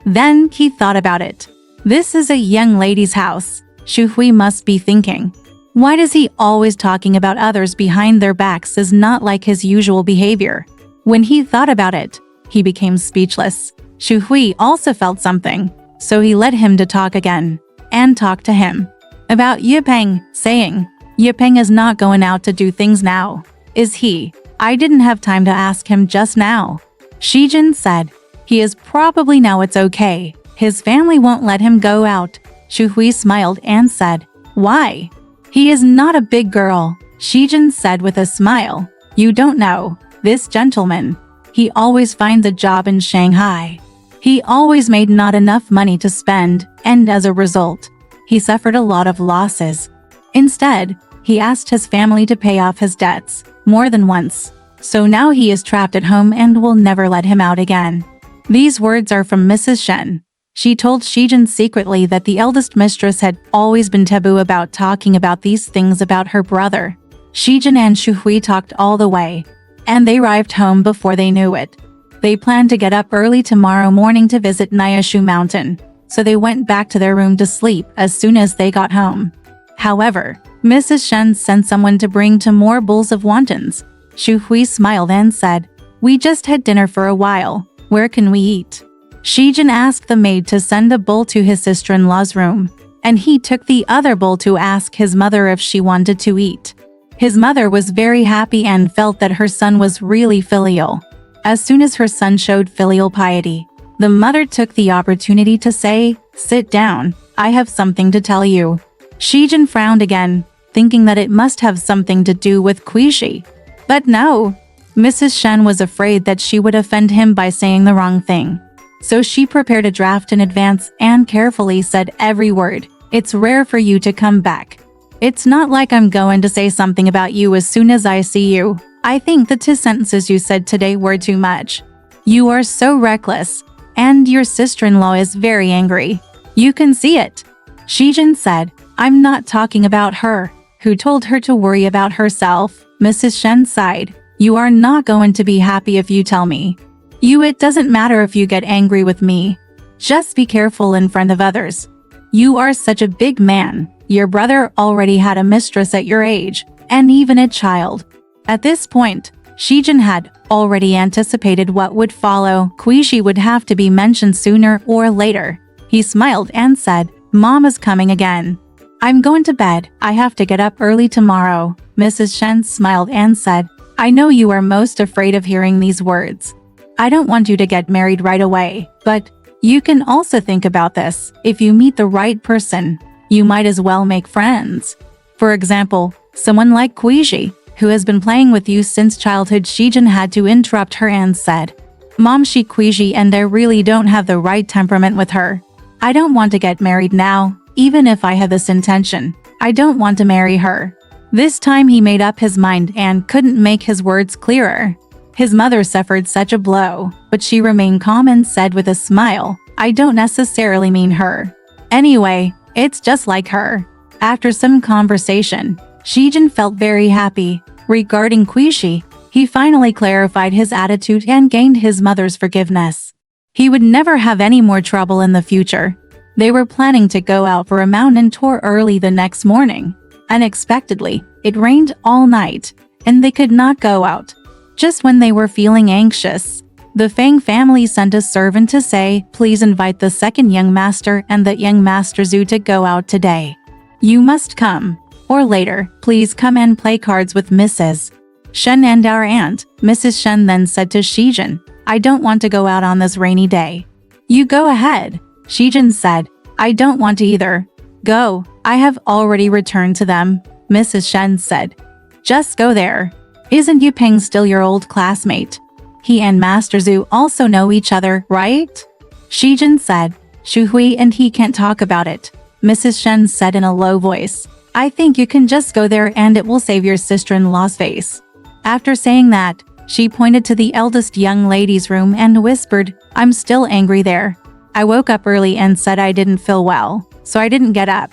Then he thought about it. This is a young lady's house. Shu Hui must be thinking. Why does he always talking about others behind their backs is not like his usual behavior? When he thought about it, he became speechless. Shu Hui also felt something, so he led him to talk again, and talked to him about Yipeng, saying, Yipeng is not going out to do things now, is he? I didn't have time to ask him just now. Shijin said. He is probably now it's okay. His family won't let him go out. Shu Hui smiled and said, why? He is not a big girl, Shijin said with a smile. You don't know. This gentleman. He always finds a job in Shanghai. He always made not enough money to spend, and as a result, he suffered a lot of losses. Instead, he asked his family to pay off his debts, more than once. So now he is trapped at home and will never let him out again. These words are from Mrs. Shen. She told Shijin secretly that the eldest mistress had always been taboo about talking about these things about her brother. Shijin and Shu Hui talked all the way, and they arrived home before they knew it. They planned to get up early tomorrow morning to visit Nyashu Mountain, so they went back to their room to sleep as soon as they got home. However, Mrs. Shen sent someone to bring to more bowls of wontons. Shu Hui smiled and said, we just had dinner for a while. Where can we eat? Shijin asked the maid to send a bowl to his sister-in-law's room, and he took the other bowl to ask his mother if she wanted to eat. His mother was very happy and felt that her son was really filial. As soon as her son showed filial piety, the mother took the opportunity to say, sit down, I have something to tell you. Shijin frowned again, thinking that it must have something to do with Cuizhi. But no, Mrs. Shen was afraid that she would offend him by saying the wrong thing. So she prepared a draft in advance and carefully said every word. It's rare for you to come back. It's not like I'm going to say something about you as soon as I see you. I think the 2 sentences you said today were too much. You are so reckless, and your sister-in-law is very angry. You can see it. Shijin said, I'm not talking about her. Who told her to worry about herself? Mrs. Shen sighed. You are not going to be happy if you tell me. It doesn't matter if you get angry with me. Just be careful in front of others. You are such a big man. Your brother already had a mistress at your age, and even a child. At this point, Shijin had already anticipated what would follow. Cuizhi would have to be mentioned sooner or later. He smiled and said, Mom is coming again. I'm going to bed. I have to get up early tomorrow. Mrs. Shen smiled and said, I know you are most afraid of hearing these words. I don't want you to get married right away, but you can also think about this. If you meet the right person, you might as well make friends. For example, someone like Cuizhi, who has been playing with you since childhood. Shijin had to interrupt her and said, Mom, she Cuizhi and I really don't have the right temperament with her. I don't want to get married now, even if I have this intention. I don't want to marry her. This time he made up his mind and couldn't make his words clearer. His mother suffered such a blow, but she remained calm and said with a smile, I don't necessarily mean her. Anyway, it's just like her. After some conversation, Shijin felt very happy. Regarding Cuizhi, he finally clarified his attitude and gained his mother's forgiveness. He would never have any more trouble in the future. They were planning to go out for a mountain tour early the next morning. Unexpectedly, it rained all night, and they could not go out. Just when they were feeling anxious, the Fang family sent a servant to say, please invite the second young master and the young master Zhu to go out today. You must come. Or later, please come and play cards with Mrs. Shen and our aunt. Mrs. Shen then said to Shijin, I don't want to go out on this rainy day. You go ahead. Shijin said, I don't want to either. Go, I have already returned to them. Mrs. Shen said, just go there. Isn't Yu Peng still your old classmate? He and Master Zhu also know each other, right? Shijin said, Shu Hui and he can't talk about it. Mrs. Shen said in a low voice, I think you can just go there and it will save your sister-in-law's face. After saying that, she pointed to the eldest young lady's room and whispered, I'm still angry there. I woke up early and said I didn't feel well, so I didn't get up.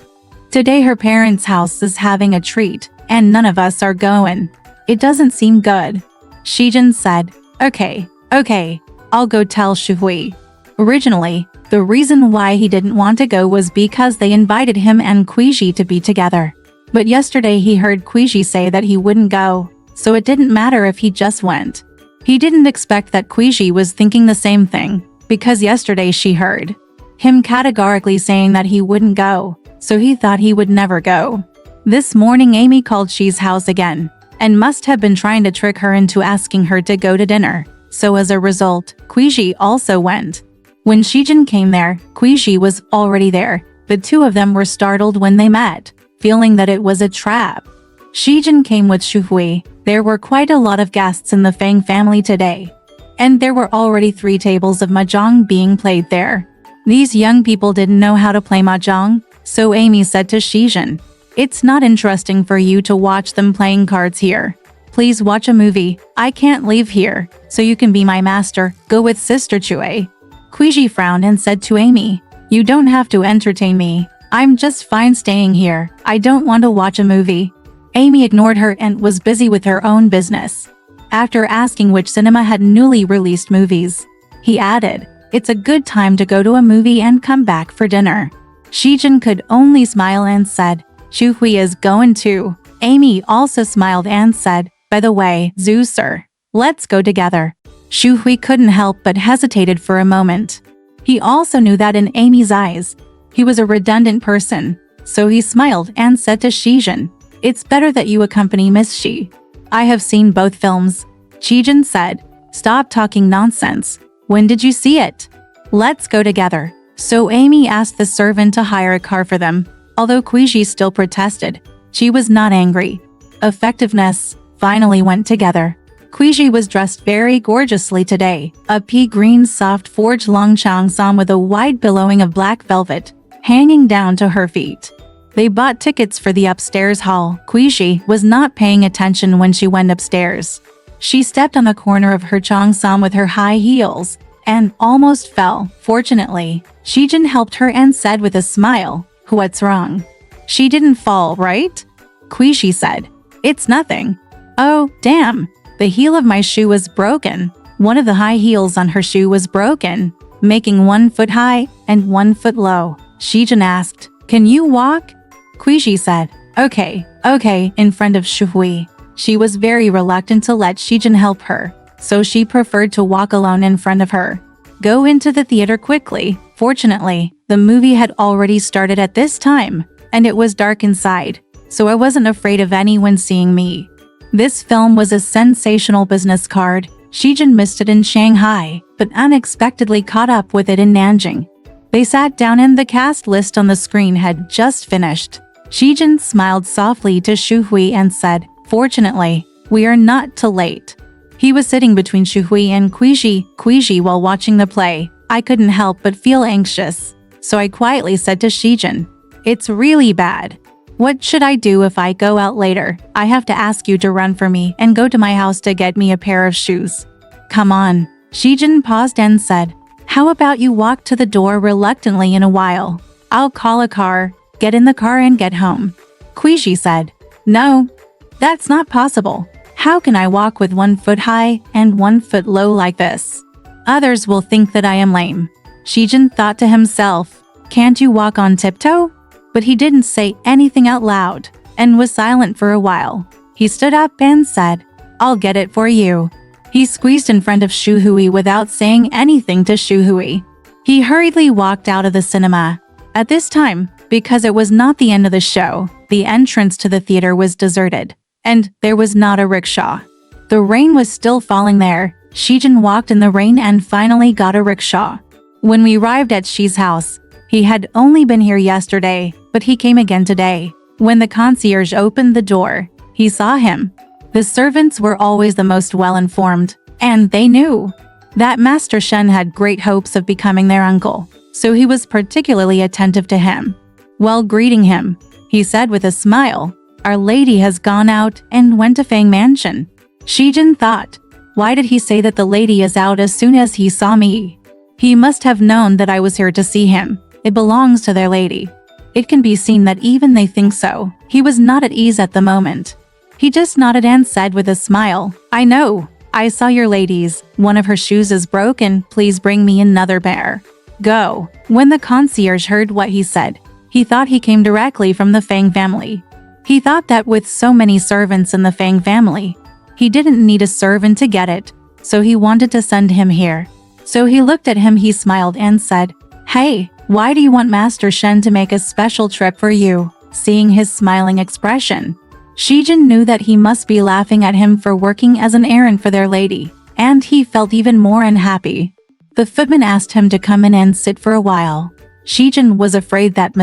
Today her parents' house is having a treat, and none of us are going. It doesn't seem good. Shijin said, Okay, I'll go tell Shu Hui. Originally, the reason why he didn't want to go was because they invited him and Cuizhi to be together. But yesterday he heard Cuizhi say that he wouldn't go, so it didn't matter if he just went. He didn't expect that Cuizhi was thinking the same thing, because yesterday she heard him categorically saying that he wouldn't go, so he thought he would never go. This morning Amy called Shi's house again. and must have been trying to trick her into asking her to go to dinner. So as a result, Cuizhi also went. When Zhen came there, Cuizhi was already there. The two of them were startled when they met, feeling that it was a trap. Zhen came with Shu Hui. There were quite a lot of guests in the Fang family today, and there were already 3 tables of mahjong being played there. These young people didn't know how to play mahjong, so Amy said to Zhen, "It's not interesting for you to watch them playing cards here. Please watch a movie. I can't leave here, so you can be my master. Go with Sister Chui." Cuizhi frowned and said to Amy, "You don't have to entertain me. I'm just fine staying here. I don't want to watch a movie." Amy ignored her and was busy with her own business. After asking which cinema had newly released movies, he added, "It's a good time to go to a movie and come back for dinner." Zhen could only smile and said, "Shu Hui is going too." Amy also smiled and said, "By the way, Zhu sir, let's go together." Shu Hui couldn't help but hesitated for a moment. He also knew that in Amy's eyes, he was a redundant person, so he smiled and said to Zhen, "It's better that you accompany Miss Shi. I have seen both films." Zhen said, "Stop talking nonsense. When did you see it? Let's go together." So Amy asked the servant to hire a car for them, although Cuizhi still protested. She was not angry. Effectiveness finally went together. Cuizhi was dressed very gorgeously today, a pea-green soft forged long cheongsam with a wide billowing of black velvet, hanging down to her feet. They bought tickets for the upstairs hall. Cuizhi was not paying attention when she went upstairs. She stepped on the corner of her cheongsam with her high heels, and almost fell. Fortunately, Zhen helped her and said with a smile, "What's wrong?" "She didn't fall, right?" Cuizhi said, "It's nothing." "Oh, damn. The heel of my shoe was broken." One of the high heels on her shoe was broken, making 1 foot high and 1 foot low. Zhen asked, "Can you walk?" Cuizhi said, Okay, in front of Shu Hui. She was very reluctant to let Zhen help her, so she preferred to walk alone in front of her. Go into the theater quickly. Fortunately, the movie had already started at this time, and it was dark inside, so I wasn't afraid of anyone seeing me. This film was a sensational business card. Zhen missed it in Shanghai, but unexpectedly caught up with it in Nanjing. They sat down and the cast list on the screen had just finished. Zhen smiled softly to Shu Hui and said, "Fortunately, we are not too late." He was sitting between Shu Hui and Cuizhi while watching the play. I couldn't help but feel anxious, so I quietly said to Zhen, "It's really bad. What should I do if I go out later? I have to ask you to run for me and go to my house to get me a pair of shoes." "Come on." Zhen paused and said, "How about you walk to the door reluctantly in a while? I'll call a car, get in the car and get home." Cuizhi said, "No, that's not possible. How can I walk with 1 foot high and 1 foot low like this? Others will think that I am lame." Zhen thought to himself, "Can't you walk on tiptoe?" But he didn't say anything out loud, and was silent for a while. He stood up and said, "I'll get it for you." He squeezed in front of Shu Hui without saying anything to Shu Hui. He hurriedly walked out of the cinema. At this time, because it was not the end of the show, the entrance to the theater was deserted, and there was not a rickshaw. The rain was still falling there. Zhen walked in the rain and finally got a rickshaw. When we arrived at Shi's house, he had only been here yesterday, but he came again today. When the concierge opened the door, he saw him. The servants were always the most well-informed, and they knew that Master Shen had great hopes of becoming their uncle, so he was particularly attentive to him. While greeting him, he said with a smile, "Our lady has gone out and went to Fang Mansion." Zhen thought, why did he say that the lady is out as soon as he saw me? He must have known that I was here to see him. It belongs to their lady. It can be seen that even they think so. He was not at ease at the moment. He just nodded and said with a smile, "I know. I saw your ladies. One of her shoes is broken. Please bring me another pair. Go." When the concierge heard what he said, he thought he came directly from the Fang family. He thought that with so many servants in the Fang family, he didn't need a servant to get it, so he wanted to send him here. So he looked at him, he smiled and said, "Hey, why do you want Master Shen to make a special trip for you?" Seeing his smiling expression, Zhen knew that he must be laughing at him for working as an errand for their lady, and he felt even more unhappy. The footman asked him to come in and sit for a while. Zhen was afraid that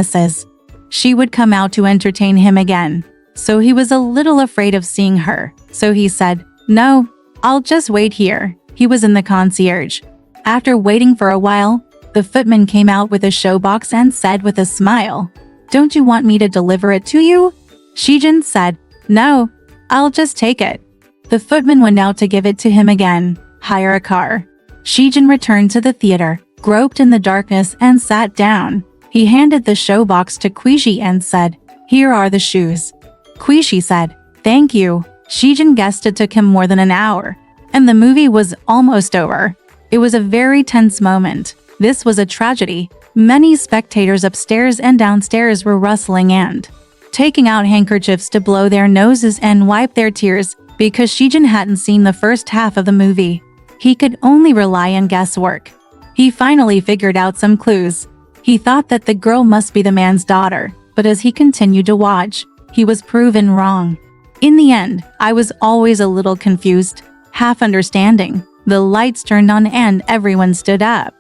She would come out to entertain him again, so he was a little afraid of seeing her, so he said, "No, I'll just wait here." He was in the concierge. After waiting for a while, the footman came out with a showbox and said with a smile, "Don't you want me to deliver it to you?" Zhen said, "No, I'll just take it." The footman went out to give it to him again. Hire a car. Zhen returned to the theater, groped in the darkness and sat down. He handed the showbox to Cuizhi and said, "Here are the shoes." Cuizhi said, "Thank you." Zhen guessed it took him more than an hour, and the movie was almost over. It was a very tense moment. This was a tragedy. Many spectators upstairs and downstairs were rustling and taking out handkerchiefs to blow their noses and wipe their tears because Zhen hadn't seen the first half of the movie. He could only rely on guesswork. He finally figured out some clues. He thought that the girl must be the man's daughter, but as he continued to watch, he was proven wrong. In the end, I was always a little confused, half understanding. The lights turned on and everyone stood up.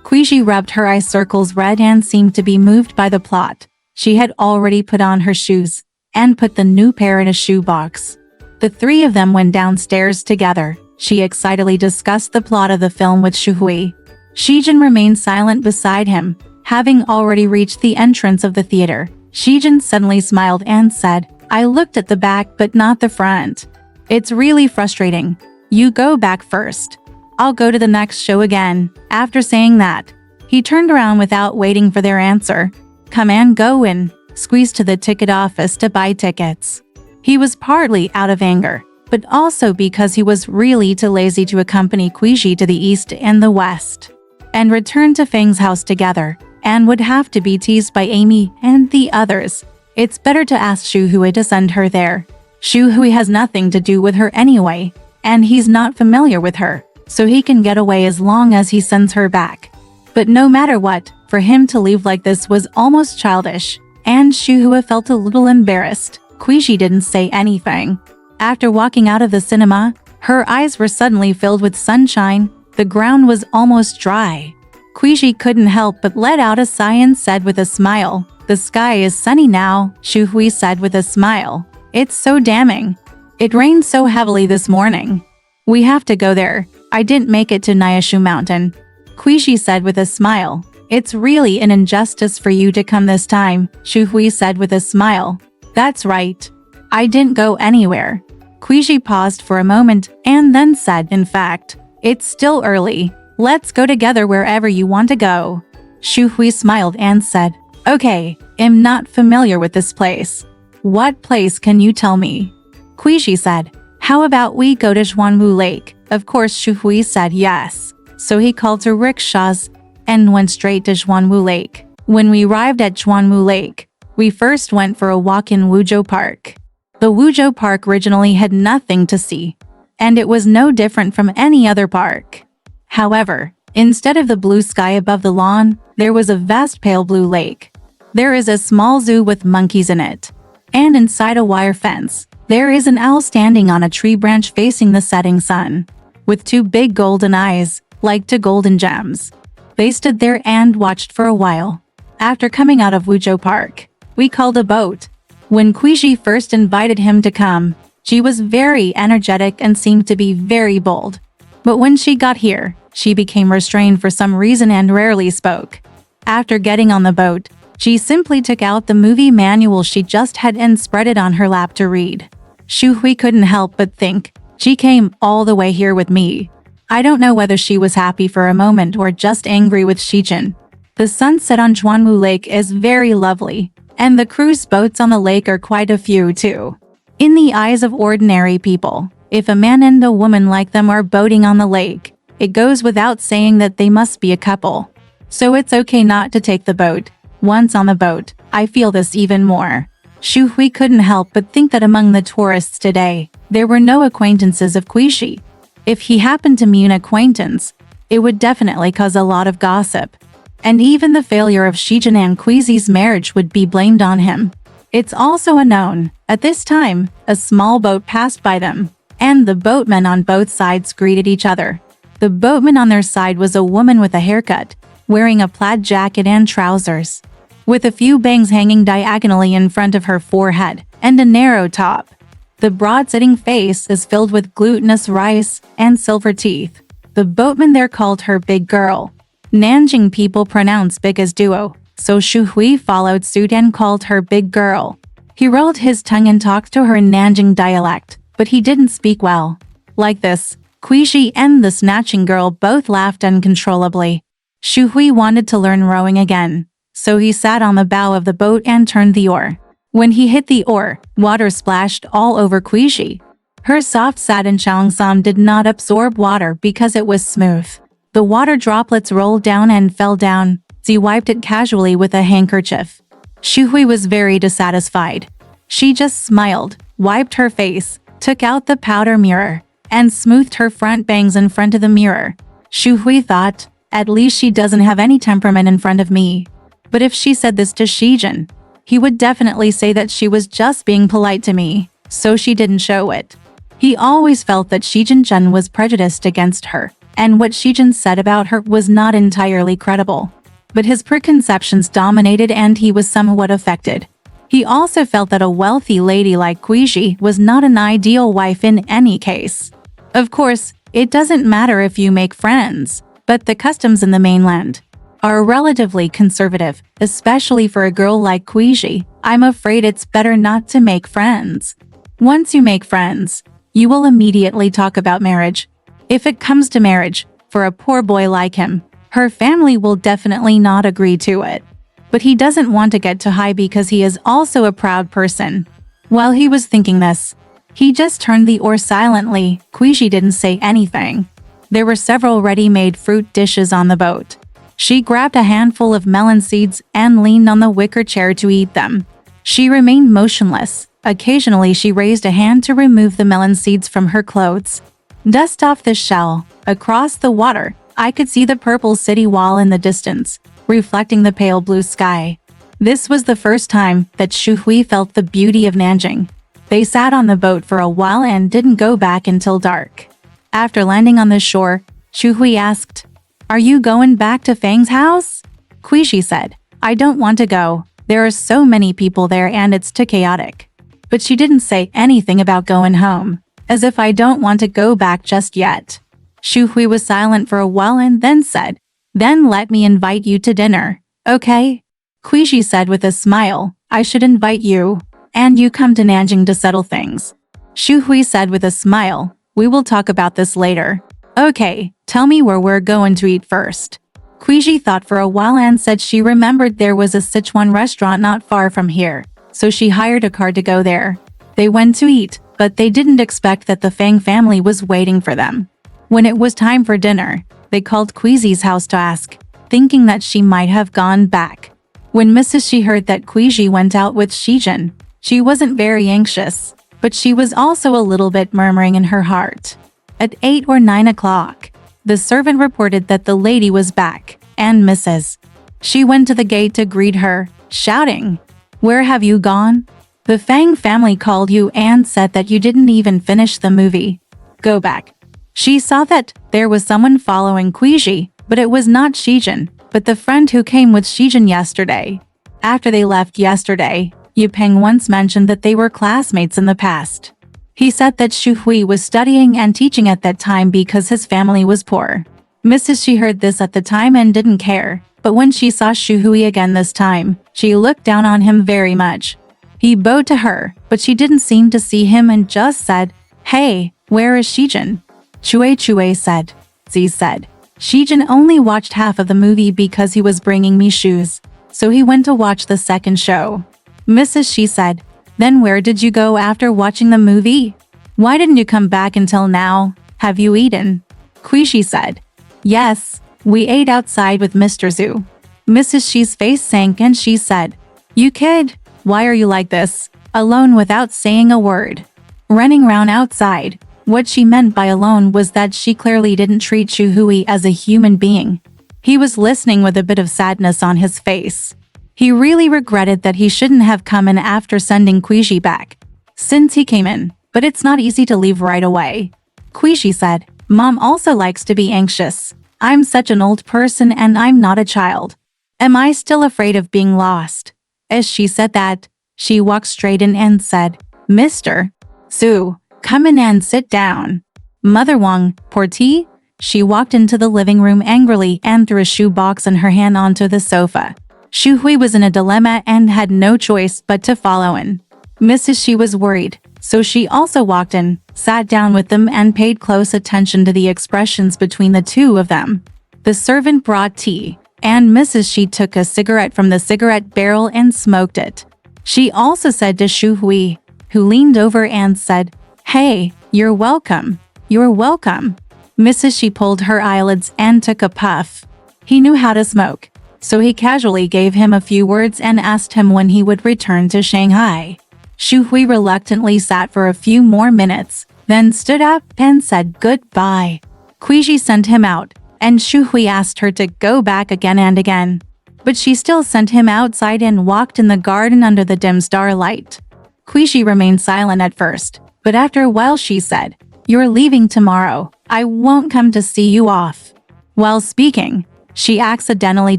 Cuizhi rubbed her eye circles red and seemed to be moved by the plot. She had already put on her shoes and put the new pair in a shoebox. The three of them went downstairs together. She excitedly discussed the plot of the film with Shu Hui. Zhen remained silent beside him, having already reached the entrance of the theater. Zhen suddenly smiled and said, "I looked at the back but not the front. It's really frustrating. You go back first. I'll go to the next show again." After saying that, he turned around without waiting for their answer. "Come and go in," squeezed to the ticket office to buy tickets. He was partly out of anger, but also because he was really too lazy to accompany Cuizhi to the east and the west, and return to Feng's house together, and would have to be teased by Amy and the others. It's better to ask Shu Hui to send her there. Shu Hui has nothing to do with her anyway, and he's not familiar with her, so he can get away as long as he sends her back. But no matter what, for him to leave like this was almost childish, and Shu Hui felt a little embarrassed. Cuizhi didn't say anything. After walking out of the cinema, her eyes were suddenly filled with sunshine. The ground was almost dry. Cuizhi couldn't help but let out a sigh and said with a smile, "The sky is sunny now," Shu Hui said with a smile. "It's so damning. It rained so heavily this morning. We have to go there. I didn't make it to Nyashu Mountain." Cuizhi said with a smile. "It's really an injustice for you to come this time," Shu Hui said with a smile. "That's right. I didn't go anywhere." Cuizhi paused for a moment and then said, "In fact, it's still early. Let's go together wherever you want to go." Shu Hui smiled and said, "Okay, I'm not familiar with this place. What place can you tell me?" Cuizhi said, "How about we go to Zhuanwu Lake?" Of course, Shu Hui said yes. So he called two rickshaws and went straight to Zhuanwu Lake. When we arrived at Zhuanwu Lake, we first went for a walk in Wuzhou Park. The Wuzhou Park originally had nothing to see, and it was no different from any other park. However, instead of the blue sky above the lawn, there was a vast pale blue lake. There is a small zoo with monkeys in it. And inside a wire fence, there is an owl standing on a tree branch facing the setting sun, with two big golden eyes, like two golden gems. They stood there and watched for a while. After coming out of Wuzhou Park, we called a boat. When Cuizhi first invited him to come, she was very energetic and seemed to be very bold. But when she got here, she became restrained for some reason and rarely spoke. After getting on the boat, she simply took out the movie manual she just had and spread it on her lap to read. Shu Hui couldn't help but think, "She came all the way here with me." I don't know whether she was happy for a moment or just angry with Zhen. The sunset on Zhuanwu Lake is very lovely, and the cruise boats on the lake are quite a few too. In the eyes of ordinary people, if a man and a woman like them are boating on the lake, it goes without saying that they must be a couple. So it's okay not to take the boat. Once on the boat, I feel this even more. Shu Hui couldn't help but think that among the tourists today, there were no acquaintances of Cuizhi. If he happened to meet an acquaintance, it would definitely cause a lot of gossip. And even the failure of Zhen and Cuizhi's marriage would be blamed on him. It's also unknown. At this time, a small boat passed by them, and the boatmen on both sides greeted each other. The boatman on their side was a woman with a haircut, wearing a plaid jacket and trousers, with a few bangs hanging diagonally in front of her forehead, and a narrow top. The broad-sitting face is filled with glutinous rice and silver teeth. The boatman there called her Big Girl. Nanjing people pronounce big as duo, so Shu Hui followed suit and called her Big Girl. He rolled his tongue and talked to her in Nanjing dialect, but he didn't speak well. Like this, Cuizhi and the snatching girl both laughed uncontrollably. Shu Hui wanted to learn rowing again, so he sat on the bow of the boat and turned the oar. When he hit the oar, water splashed all over Cuizhi. Her soft satin cheongsam did not absorb water because it was smooth. The water droplets rolled down and fell down. She wiped it casually with a handkerchief. Shu Hui was very dissatisfied. She just smiled, wiped her face, took out the powder mirror, and smoothed her front bangs in front of the mirror. Shu Hui thought, at least she doesn't have any temperament in front of me. But if she said this to Zhen, he would definitely say that she was just being polite to me, so she didn't show it. He always felt that Zhen was prejudiced against her, and what Zhen said about her was not entirely credible. But his preconceptions dominated and he was somewhat affected. He also felt that a wealthy lady like Cuizhi was not an ideal wife in any case. Of course, it doesn't matter if you make friends, but the customs in the mainland are relatively conservative, especially for a girl like Cuizhi. I'm afraid it's better not to make friends. Once you make friends, you will immediately talk about marriage. If it comes to marriage, for a poor boy like him, her family will definitely not agree to it. But he doesn't want to get too high because he is also a proud person. While he was thinking this, he just turned the oar silently. Cuizhi didn't say anything. There were several ready-made fruit dishes on the boat. She grabbed a handful of melon seeds and leaned on the wicker chair to eat them. She remained motionless. Occasionally she raised a hand to remove the melon seeds from her clothes. Dust off the shell. Across the water, I could see the purple city wall in the distance, reflecting the pale blue sky. This was the first time that Shu Hui felt the beauty of Nanjing. They sat on the boat for a while and didn't go back until dark. After landing on the shore, Shu Hui asked, "Are you going back to Fang's house?" Cuizhi said, "I don't want to go. There are so many people there and it's too chaotic." But she didn't say anything about going home, as if I don't want to go back just yet. Shu Hui was silent for a while and then said, "Then let me invite you to dinner, okay?" Cuizhi said with a smile, "I should invite you, and you come to Nanjing to settle things." Shu Hui said with a smile, "We will talk about this later." "Okay, tell me where we're going to eat first." Cuizhi thought for a while and said she remembered there was a Sichuan restaurant not far from here, so she hired a car to go there. They went to eat, but they didn't expect that the Fang family was waiting for them. When it was time for dinner, they called Cuizhi's house to ask, thinking that she might have gone back. When Mrs. Shi heard that Cuizhi went out with Zhen, she wasn't very anxious, but she was also a little bit murmuring in her heart. At 8 or 9 o'clock, the servant reported that the lady was back, and Mrs. She went to the gate to greet her, shouting, "Where have you gone? The Fang family called you and said that you didn't even finish the movie. Go back." She saw that there was someone following Cuizhi, but it was not Zhen, but the friend who came with Zhen yesterday. After they left yesterday, Yu Peng once mentioned that they were classmates in the past. He said that Shu Hui was studying and teaching at that time because his family was poor. Mrs. Shi heard this at the time and didn't care, but when she saw Shu Hui again this time, she looked down on him very much. He bowed to her, but she didn't seem to see him and just said, "Hey, where is Zhen?" Chue said. Z said, "Zhen only watched half of the movie because he was bringing me shoes, so he went to watch the second show." Mrs. Shi said, "Then where did you go after watching the movie? Why didn't you come back until now? Have you eaten?" Cuizhi said, "Yes, we ate outside with Mr. Zhu." Mrs. Shi's face sank and she said, "You kid, why are you like this, alone without saying a word? Running around outside." What she meant by alone was that she clearly didn't treat Shu Hui as a human being. He was listening with a bit of sadness on his face. He really regretted that he shouldn't have come in after sending Cuizhi back, since he came in, but it's not easy to leave right away. Cuizhi said, Mom also likes to be anxious. I'm such an old person and I'm not a child. Am I still afraid of being lost? As she said that, she walked straight in and said, Mr. Su, come in and sit down. Mother Wang, pour tea? She walked into the living room angrily and threw a shoe box in her hand onto the sofa. Shu Hui was in a dilemma and had no choice but to follow in. Mrs. Shi was worried, so she also walked in, sat down with them and paid close attention to the expressions between the two of them. The servant brought tea, and Mrs. Shi took a cigarette from the cigarette barrel and smoked it. She also said to Shu Hui, who leaned over and said, Hey, you're welcome. You're welcome. Mrs. Shi pulled her eyelids and took a puff. He knew how to smoke, so he casually gave him a few words and asked him when he would return to Shanghai. Shu Hui reluctantly sat for a few more minutes, then stood up and said goodbye. Cuizhi sent him out, and Shu Hui asked her to go back again and again. But she still sent him outside and walked in the garden under the dim starlight. Cuizhi remained silent at first, but after a while she said, You're leaving tomorrow. I won't come to see you off. While speaking, she accidentally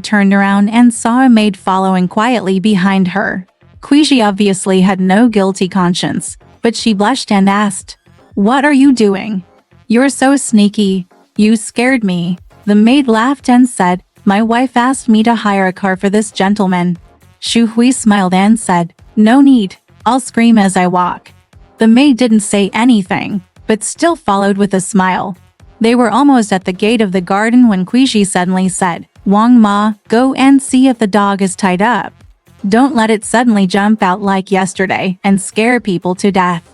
turned around and saw a maid following quietly behind her. Cuizhi obviously had no guilty conscience, but she blushed and asked, What are you doing? You're so sneaky. You scared me. The maid laughed and said, My wife asked me to hire a car for this gentleman. Shu Hui smiled and said, No need. I'll scream as I walk. The maid didn't say anything, but still followed with a smile. They were almost at the gate of the garden when Cuizhi suddenly said, Wang Ma, go and see if the dog is tied up. Don't let it suddenly jump out like yesterday and scare people to death.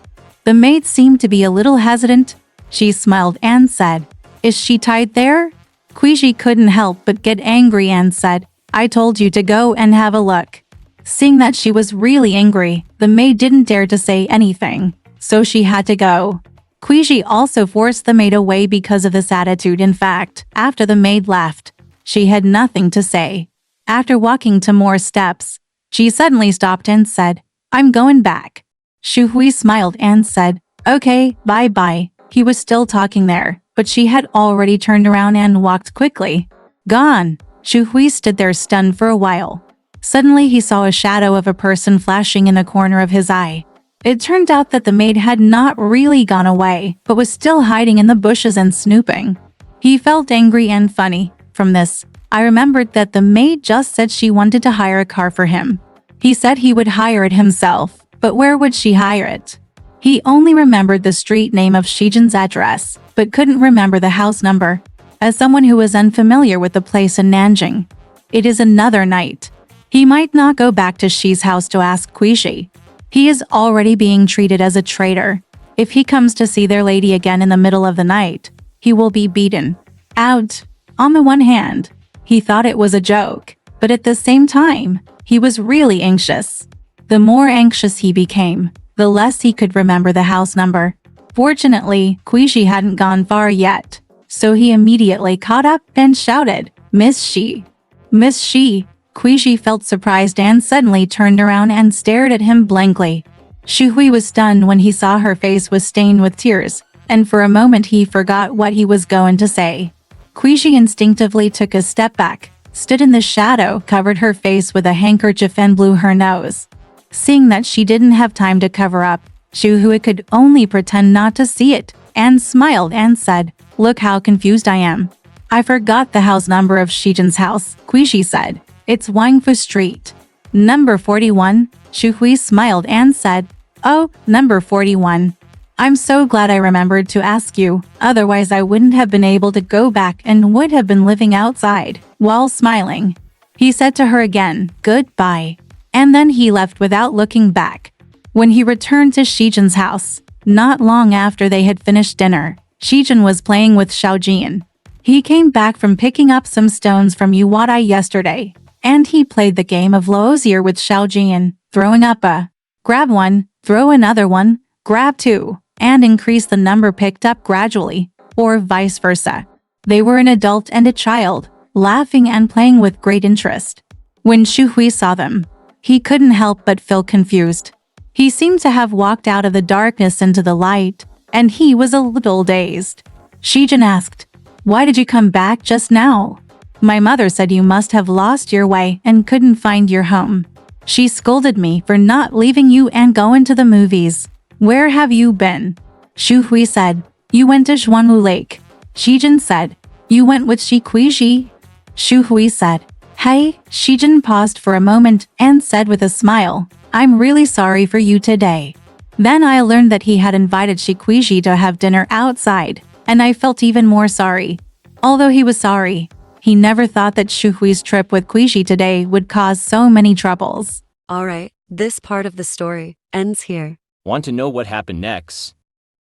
The maid seemed to be a little hesitant. She smiled and said, Is she tied there? Cuizhi couldn't help but get angry and said, I told you to go and have a look. Seeing that she was really angry, the maid didn't dare to say anything, so she had to go. Cuizhi also forced the maid away because of this attitude. In fact, after the maid left, she had nothing to say. After walking 2 more steps, she suddenly stopped and said, I'm going back. Shu Hui smiled and said, Okay, bye-bye. He was still talking there, but she had already turned around and walked quickly. Gone. Shu Hui stood there stunned for a while. Suddenly he saw a shadow of a person flashing in the corner of his eye. It turned out that the maid had not really gone away, but was still hiding in the bushes and snooping. He felt angry and funny. From this, I remembered that the maid just said she wanted to hire a car for him. He said he would hire it himself, but where would she hire it? He only remembered the street name of Shizhen's address, but couldn't remember the house number. As someone who is unfamiliar with the place in Nanjing, it is another night. He might not go back to Shi's house to ask Cuizhi. He is already being treated as a traitor. If he comes to see their lady again in the middle of the night, he will be beaten out. On the one hand, he thought it was a joke, but at the same time, he was really anxious. The more anxious he became, the less he could remember the house number. Fortunately, Cuizhi hadn't gone far yet, so he immediately caught up and shouted, Miss Shi! Miss Shi! Cuizhi felt surprised and suddenly turned around and stared at him blankly. Shu Hui was stunned when he saw her face was stained with tears, and for a moment he forgot what he was going to say. Cuizhi instinctively took a step back, stood in the shadow, covered her face with a handkerchief and blew her nose. Seeing that she didn't have time to cover up, Shu Hui could only pretend not to see it, and smiled and said, Look how confused I am. I forgot the house number of Shizhen's house, Cuizhi said. It's Wangfu Street. Number 41, Shu Hui smiled and said, Oh, number 41. I'm so glad I remembered to ask you, otherwise I wouldn't have been able to go back and would have been living outside. While smiling, he said to her again, Goodbye. And then he left without looking back. When he returned to Shizhen's house, not long after they had finished dinner, Shizhen was playing with Xiaojian. He came back from picking up some stones from Yuwadai yesterday, and he played the game of Lozier with Xiaojian, throwing up a grab one, throw another one, grab two, and increase the number picked up gradually, or vice versa. They were an adult and a child, laughing and playing with great interest. When Shu Hui saw them, he couldn't help but feel confused. He seemed to have walked out of the darkness into the light, and he was a little dazed. Zhen asked, "Why did you come back just now?" "My mother said you must have lost your way and couldn't find your home. She scolded me for not leaving you and going to the movies. Where have you been?" Shu Hui said, "You went to Xuanwu Lake." Zhen said, "You went with Shi Cuizhi?" Shu Hui said, "Hey." Zhen paused for a moment and said with a smile, "I'm really sorry for you today." Then I learned that he had invited Shi Cuizhi to have dinner outside, and I felt even more sorry. Although he was sorry, he never thought that Shu Hui's trip with Cuizhi today would cause so many troubles. Alright, this part of the story ends here. Want to know what happened next?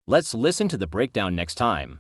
Let's listen to the breakdown next time.